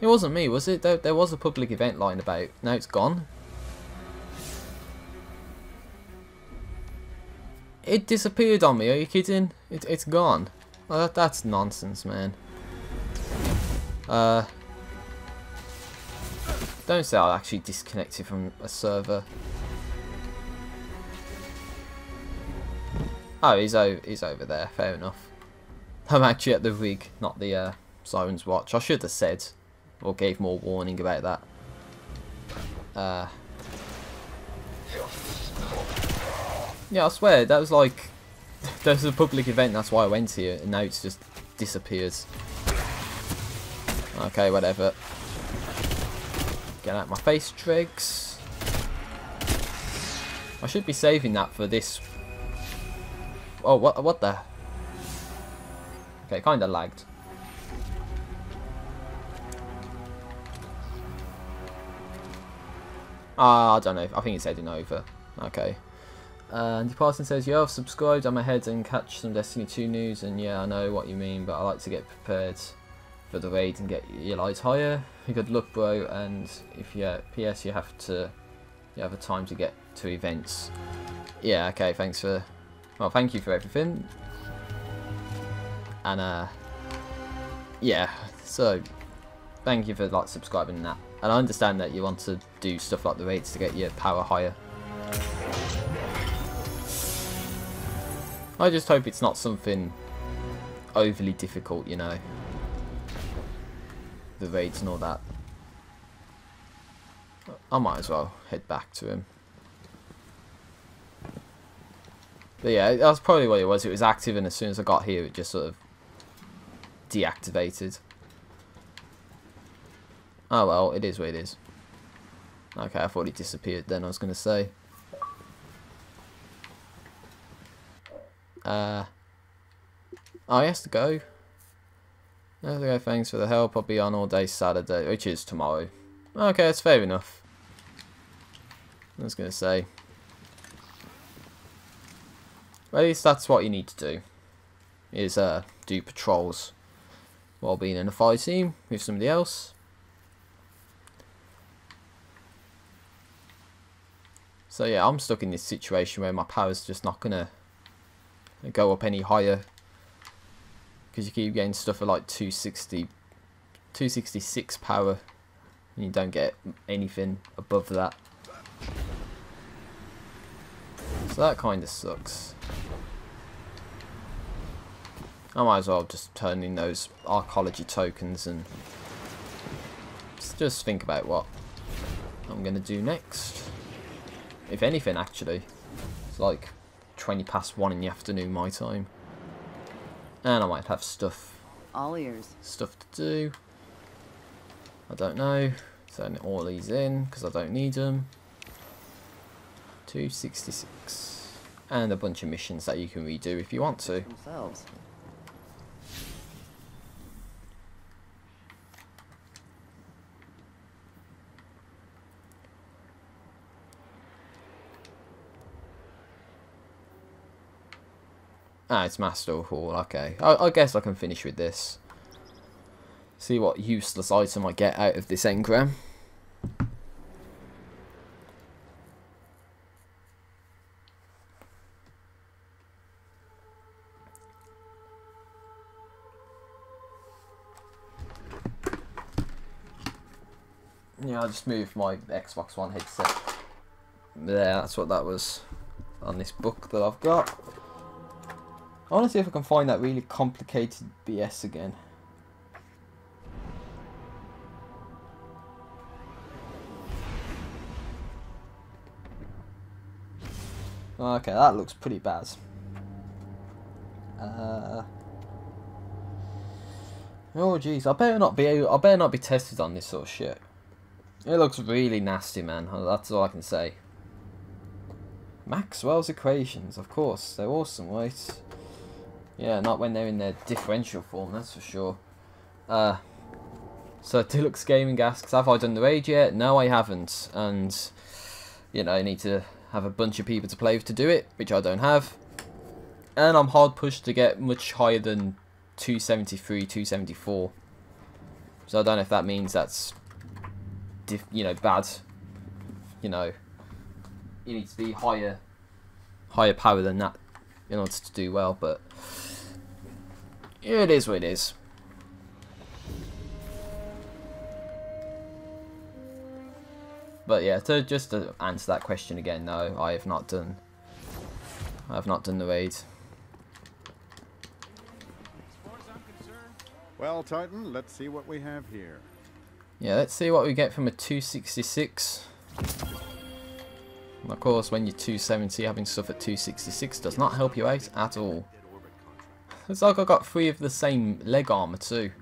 It wasn't me, was it? There was a public event lying about. Now it's gone. It disappeared on me, are you kidding? It's gone. Oh, that's nonsense, man. Don't say I'll actually disconnect it from a server. Oh, he's over there. Fair enough. I'm actually at the rig, not the Siren's Watch. I should have said, or gave more warning about that. Yeah, I swear, that was like... That was a public event, that's why I went here, and now it's just disappears. Okay, whatever. Get out my face, dregs. I should be saving that for this. Oh, what the? Okay, kinda lagged. I don't know. I think it's heading over. Okay. Andy Parson says, yo, I've subscribed, I'm ahead and catch some Destiny 2 news, and yeah, I know what you mean, but I like to get prepared for the raid and get your lights higher. Good luck, bro, and if you, PS, you have a time to get to events. Yeah, okay, thanks for, well, thank you for everything. And, yeah, so, thank you for, like, subscribing and that. And I understand that you want to do stuff like the raids to get your power higher. I just hope it's not something overly difficult, you know. The raids and all that. I might as well head back to him. But yeah, that's probably what it was. It was active, and as soon as I got here, it just sort of deactivated. Oh well, it is what it is. Okay, I thought it disappeared then, I was going to say. Oh, he has to go. He has to go, thanks for the help. I'll be on all day Saturday, which is tomorrow. Okay, that's fair enough. I was going to say. Well, at least that's what you need to do. Is do patrols while being in a fire team with somebody else. So yeah, I'm stuck in this situation where my power's just not going to go up any higher, because you keep getting stuff at like 266 power, and you don't get anything above that. So that kind of sucks. I might as well just turn in those archaeology tokens and just think about what I'm going to do next. If anything, actually. It's like 20 past 1 in the afternoon my time, and I might have stuff to do. I don't know. Turn all these in because I don't need them. 266 and a bunch of missions that you can redo if you want to. Ah, it's Master Hall, okay. I guess I can finish with this. See what useless item I get out of this engram. Yeah, I just moved my Xbox One headset. There, that's what that was on this book that I've got. I want to see if I can find that really complicated BS again. Okay, that looks pretty bad. Oh jeez, I better not be tested on this sort of shit. It looks really nasty, man. That's all I can say. Maxwell's equations, of course, they're awesome, right? Yeah, not when they're in their differential form, that's for sure. So Deluxe Gaming asks, have I done the raid yet? No, I haven't. And, you know, I need to have a bunch of people to play with to do it, which I don't have. And I'm hard pushed to get much higher than 273, 274. So I don't know if that means that's, you know, bad. You know, you need to be higher power than that in order to do well, but it is what it is. But yeah, just to answer that question again, no, I have not done the raid. Well, Titan, let's see what we have here. Yeah, let's see what we get from a 266. And of course, when you're 270, having stuff at 266 does not help you out at all. It's like I got 3 of the same leg armor too.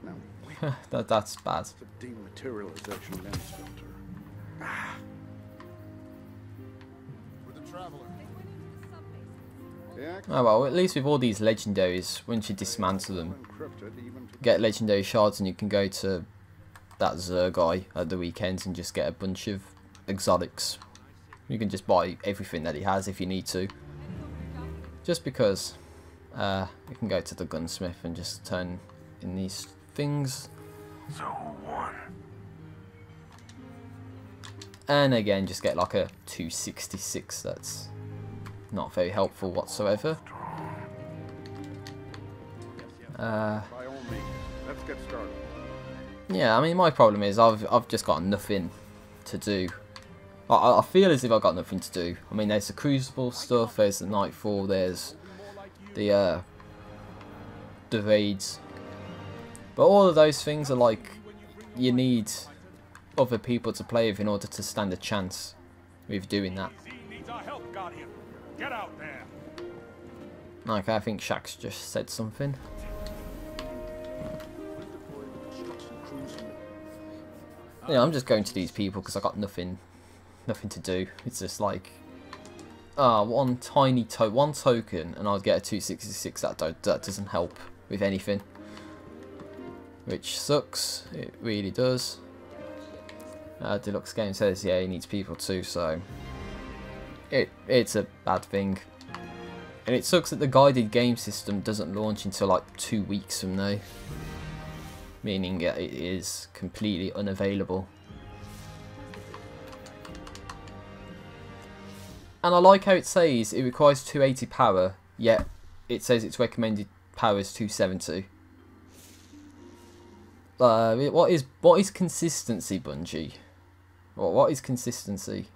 No, That's bad. it's a dematerialization lens filter. Yeah, Oh well, at least with all these legendaries, once you dismantle them, encrypted even to get legendary shards and you can go to that Zer guy at the weekends and just get a bunch of exotics. You can just buy everything that he has if you need to. Just because you can go to the gunsmith and just turn in these things. So who won? And again, just get like a 266. That's not very helpful whatsoever. by all means. Let's get started. Yeah, I mean, my problem is I've just got nothing to do. I feel as if I've got nothing to do. I mean, there's the Crucible stuff, there's the Nightfall, there's the raids. But all of those things are like, you need other people to play with in order to stand a chance with doing that. Get out there. Okay, I think Shaq's just said something. Yeah, I'm just going to these people because I got nothing to do. It's just like, one token, and I'd get a 266. That doesn't help with anything, which sucks. It really does. Deluxe Game says yeah, he needs people too, so it's a bad thing. And it sucks that the guided game system doesn't launch until like 2 weeks from now, meaning it is completely unavailable. And I like how it says it requires 280 power, yet it says its recommended power is 270. What is consistency, Bungie? What is consistency?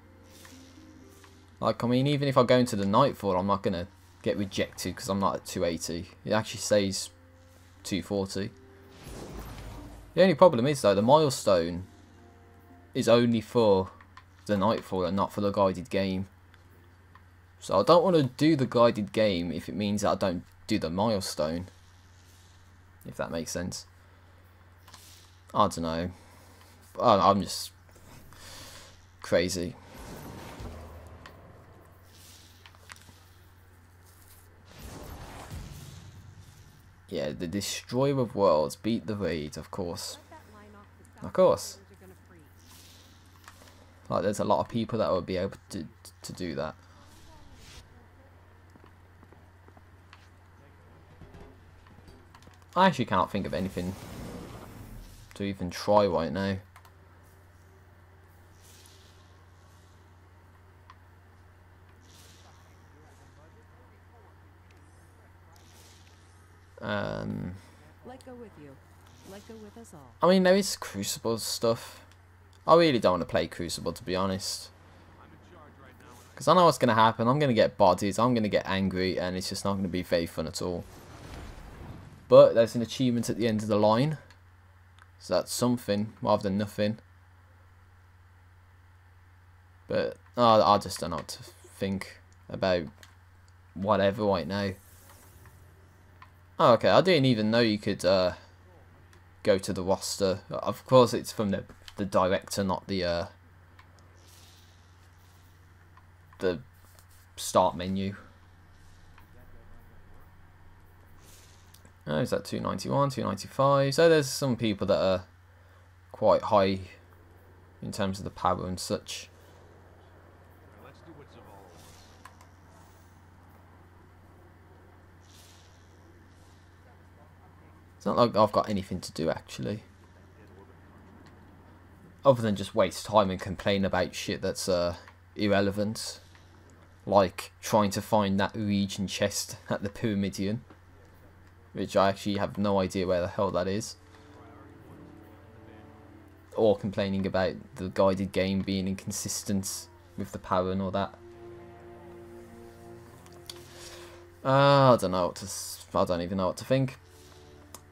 Like, I mean, even if I go into the Nightfall, I'm not gonna get rejected because I'm not at 280. It actually says 240. The only problem is though, the milestone is only for the Nightfall and not for the guided game. So I don't want to do the guided game if it means that I don't do the milestone. If that makes sense. I don't know. I'm just crazy. Yeah, the Destroyer of Worlds beat the raid, of course. Of course. Like, there's a lot of people that would be able to do that. I actually cannot think of anything to even try right now. Let go with you. Let go with us all. I mean, there is Crucible stuff. I really don't want to play Crucible, to be honest. Because I know what's going to happen. I'm going to get bodies, I'm going to get angry, and it's just not going to be very fun at all. But there's an achievement at the end of the line. So that's something, rather than nothing. But I just don't know what to think about whatever right now. Oh, okay, I didn't even know you could go to the roster. Of course, it's from the director, not the start menu. Oh, is that 291, 295? So there's some people that are quite high in terms of the power and such. It's not like I've got anything to do, actually. Other than just waste time and complain about shit that's irrelevant. Like trying to find that region chest at the Pyramidion. Which I actually have no idea where the hell that is. or complaining about the guided game being inconsistent with the power and all that. I don't know what to. I don't even know what to think.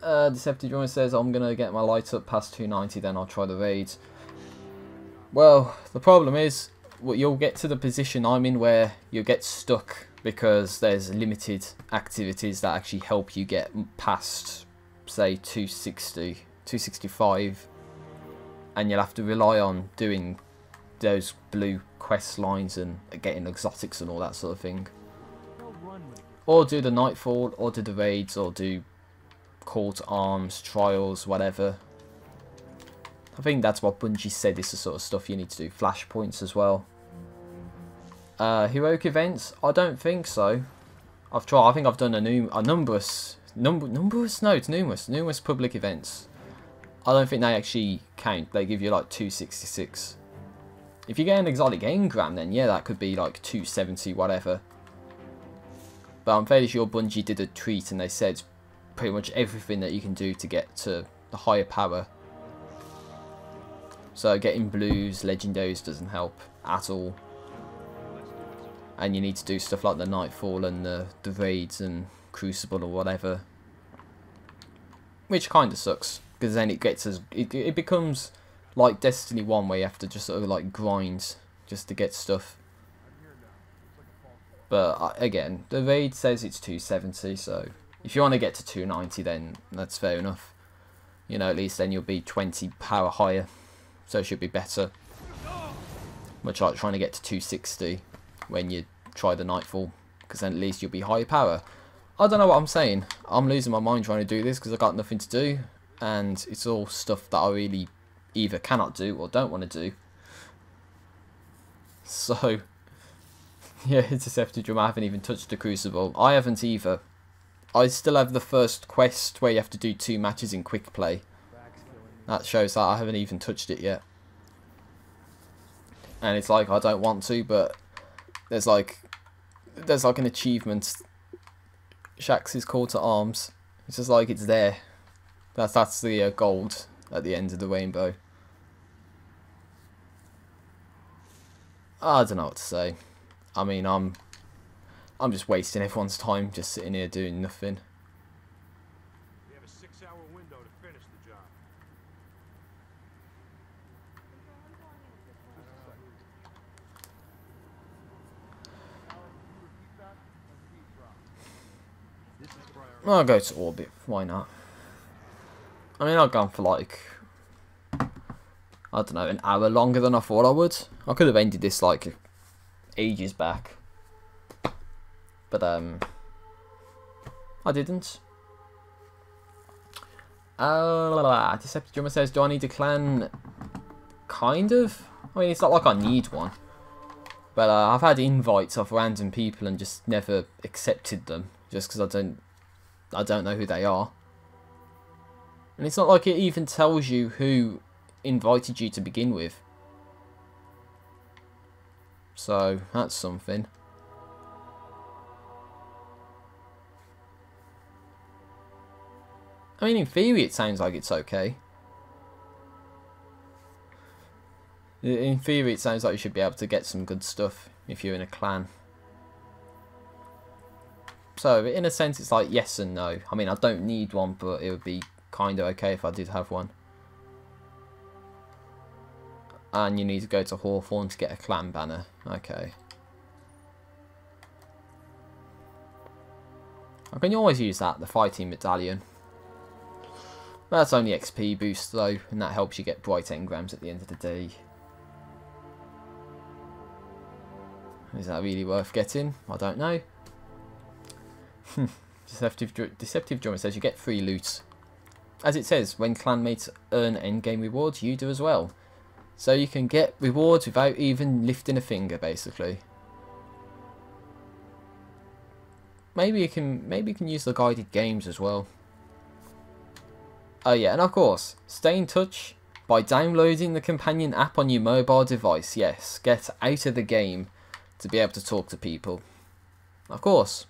Deceptive Drummer says I'm gonna get my light up past 290, then I'll try the raids. Well, the problem is, you'll get to the position I'm in where you'll get stuck because there's limited activities that actually help you get past, say, 260, 265, and you'll have to rely on doing those blue quest lines and getting exotics and all that sort of thing. Or do the Nightfall, or do the raids, or do call to arms, trials, whatever. I think that's what Bungie said is the sort of stuff you need to do. Flashpoints as well. Heroic events? I don't think so. I've tried. I think I've done numerous public events. I don't think they actually count. They give you like 266. If you get an exotic engram, then yeah, that could be like 270, whatever. But I'm fairly sure Bungie did a tweet and they said pretty much everything that you can do to get to the higher power. So getting blues, legendaries doesn't help at all. And you need to do stuff like the Nightfall and the raids and Crucible or whatever. Which kind of sucks, because then it gets it becomes like Destiny 1 where you have to just sort of like grind just to get stuff. But again, the raid says it's 270, so if you want to get to 290 then that's fair enough. You know, at least then you'll be 20 power higher, so it should be better. Much like trying to get to 260 when you try the Nightfall, because then at least you'll be higher power. I don't know what I'm saying. I'm losing my mind trying to do this because I've got nothing to do, and it's all stuff that I really either cannot do or don't want to do. So yeah, it's Deceptive Drum. I haven't even touched the Crucible. I haven't either. I still have the first quest where you have to do 2 matches in quick play. That shows that I haven't even touched it yet. And it's like I don't want to, but there's like an achievement. Shax's call to arms. It's just like it's there. That's the gold at the end of the rainbow. I don't know what to say. I mean, I'm just wasting everyone's time just sitting here doing nothing. We have a 6-hour window to finish the job. I'll go to orbit. Why not? I mean, I've gone for like, I don't know, an hour longer than I thought I would. I could have ended this like ages back, but I didn't. Deceptive Drummer says, do I need a clan? Kind of. I mean, it's not like I need one, but I've had invites of random people and just never accepted them just because I don't know who they are. And it's not like it even tells you who invited you to begin with. So, that's something. I mean, in theory it sounds like it's okay. In theory it sounds like you should be able to get some good stuff if you're in a clan. So, in a sense it's like yes and no. I mean, I don't need one, but it would be kind of okay if I did have one. And you need to go to Hawthorne to get a clan banner. Okay. I can always use that, the fighting medallion. That's only XP boost though, and that helps you get bright engrams at the end of the day. Is that really worth getting? I don't know. Deceptive Drummer says you get free loot. As it says, when clanmates earn endgame rewards, you do as well. So you can get rewards without even lifting a finger, basically. Maybe you can use the guided games as well. Oh yeah, and of course, stay in touch by downloading the companion app on your mobile device. Yes, get out of the game to be able to talk to people. Of course.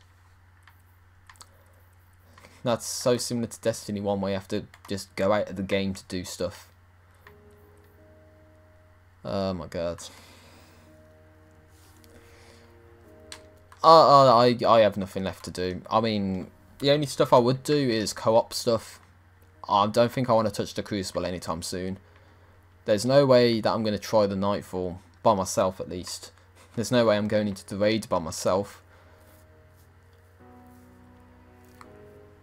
That's so similar to Destiny 1 where you have to just go out of the game to do stuff. Oh my god. I have nothing left to do. I mean, the only stuff I would do is co-op stuff. I don't think I want to touch the Crucible anytime soon. There's no way that I'm going to try the Nightfall, by myself at least. There's no way I'm going into the raid by myself.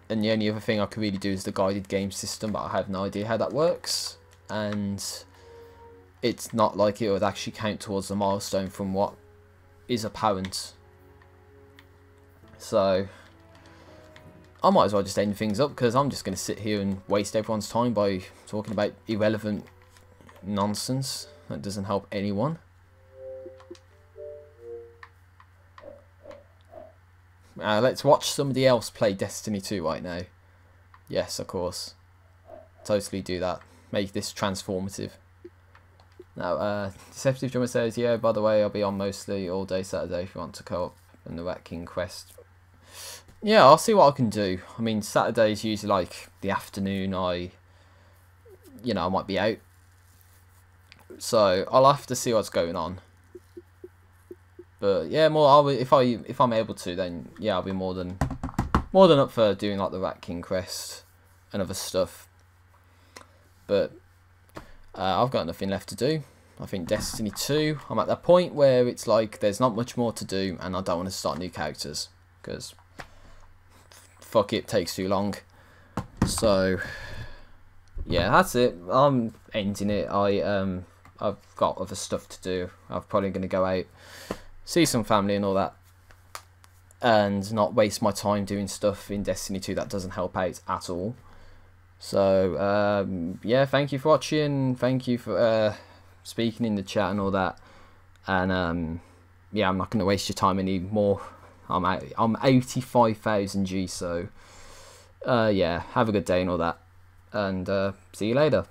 And the only other thing I could really do is the guided game system, but I have no idea how that works. And it's not like it would actually count towards the milestone from what is apparent. So I might as well just end things up, because I'm just going to sit here and waste everyone's time by talking about irrelevant nonsense that doesn't help anyone. Let's watch somebody else play Destiny 2 right now. Yes, of course. Totally do that. Make this transformative. Now, Deceptive Drummer says, yeah, by the way, I'll be on mostly all day Saturday if you want to co-op in the Rat King quest. Yeah, I'll see what I can do. I mean, Saturday's usually like the afternoon. I might be out. So I'll have to see what's going on. But yeah, if I'm able to, then yeah, I'll be more than up for doing like the Rat King quest and other stuff. But I've got nothing left to do. I think Destiny 2, I'm at that point where it's like there's not much more to do, and I don't want to start new characters because fuck it, takes too long. So yeah, that's it. I'm ending it. I've got other stuff to do. I'm probably going to go out, see some family and all that, and not waste my time doing stuff in Destiny 2 that doesn't help out at all. So yeah, thank you for watching, thank you for speaking in the chat and all that, and yeah, I'm not going to waste your time anymore. I'm 85,000 G, so yeah, have a good day and all that, and see you later.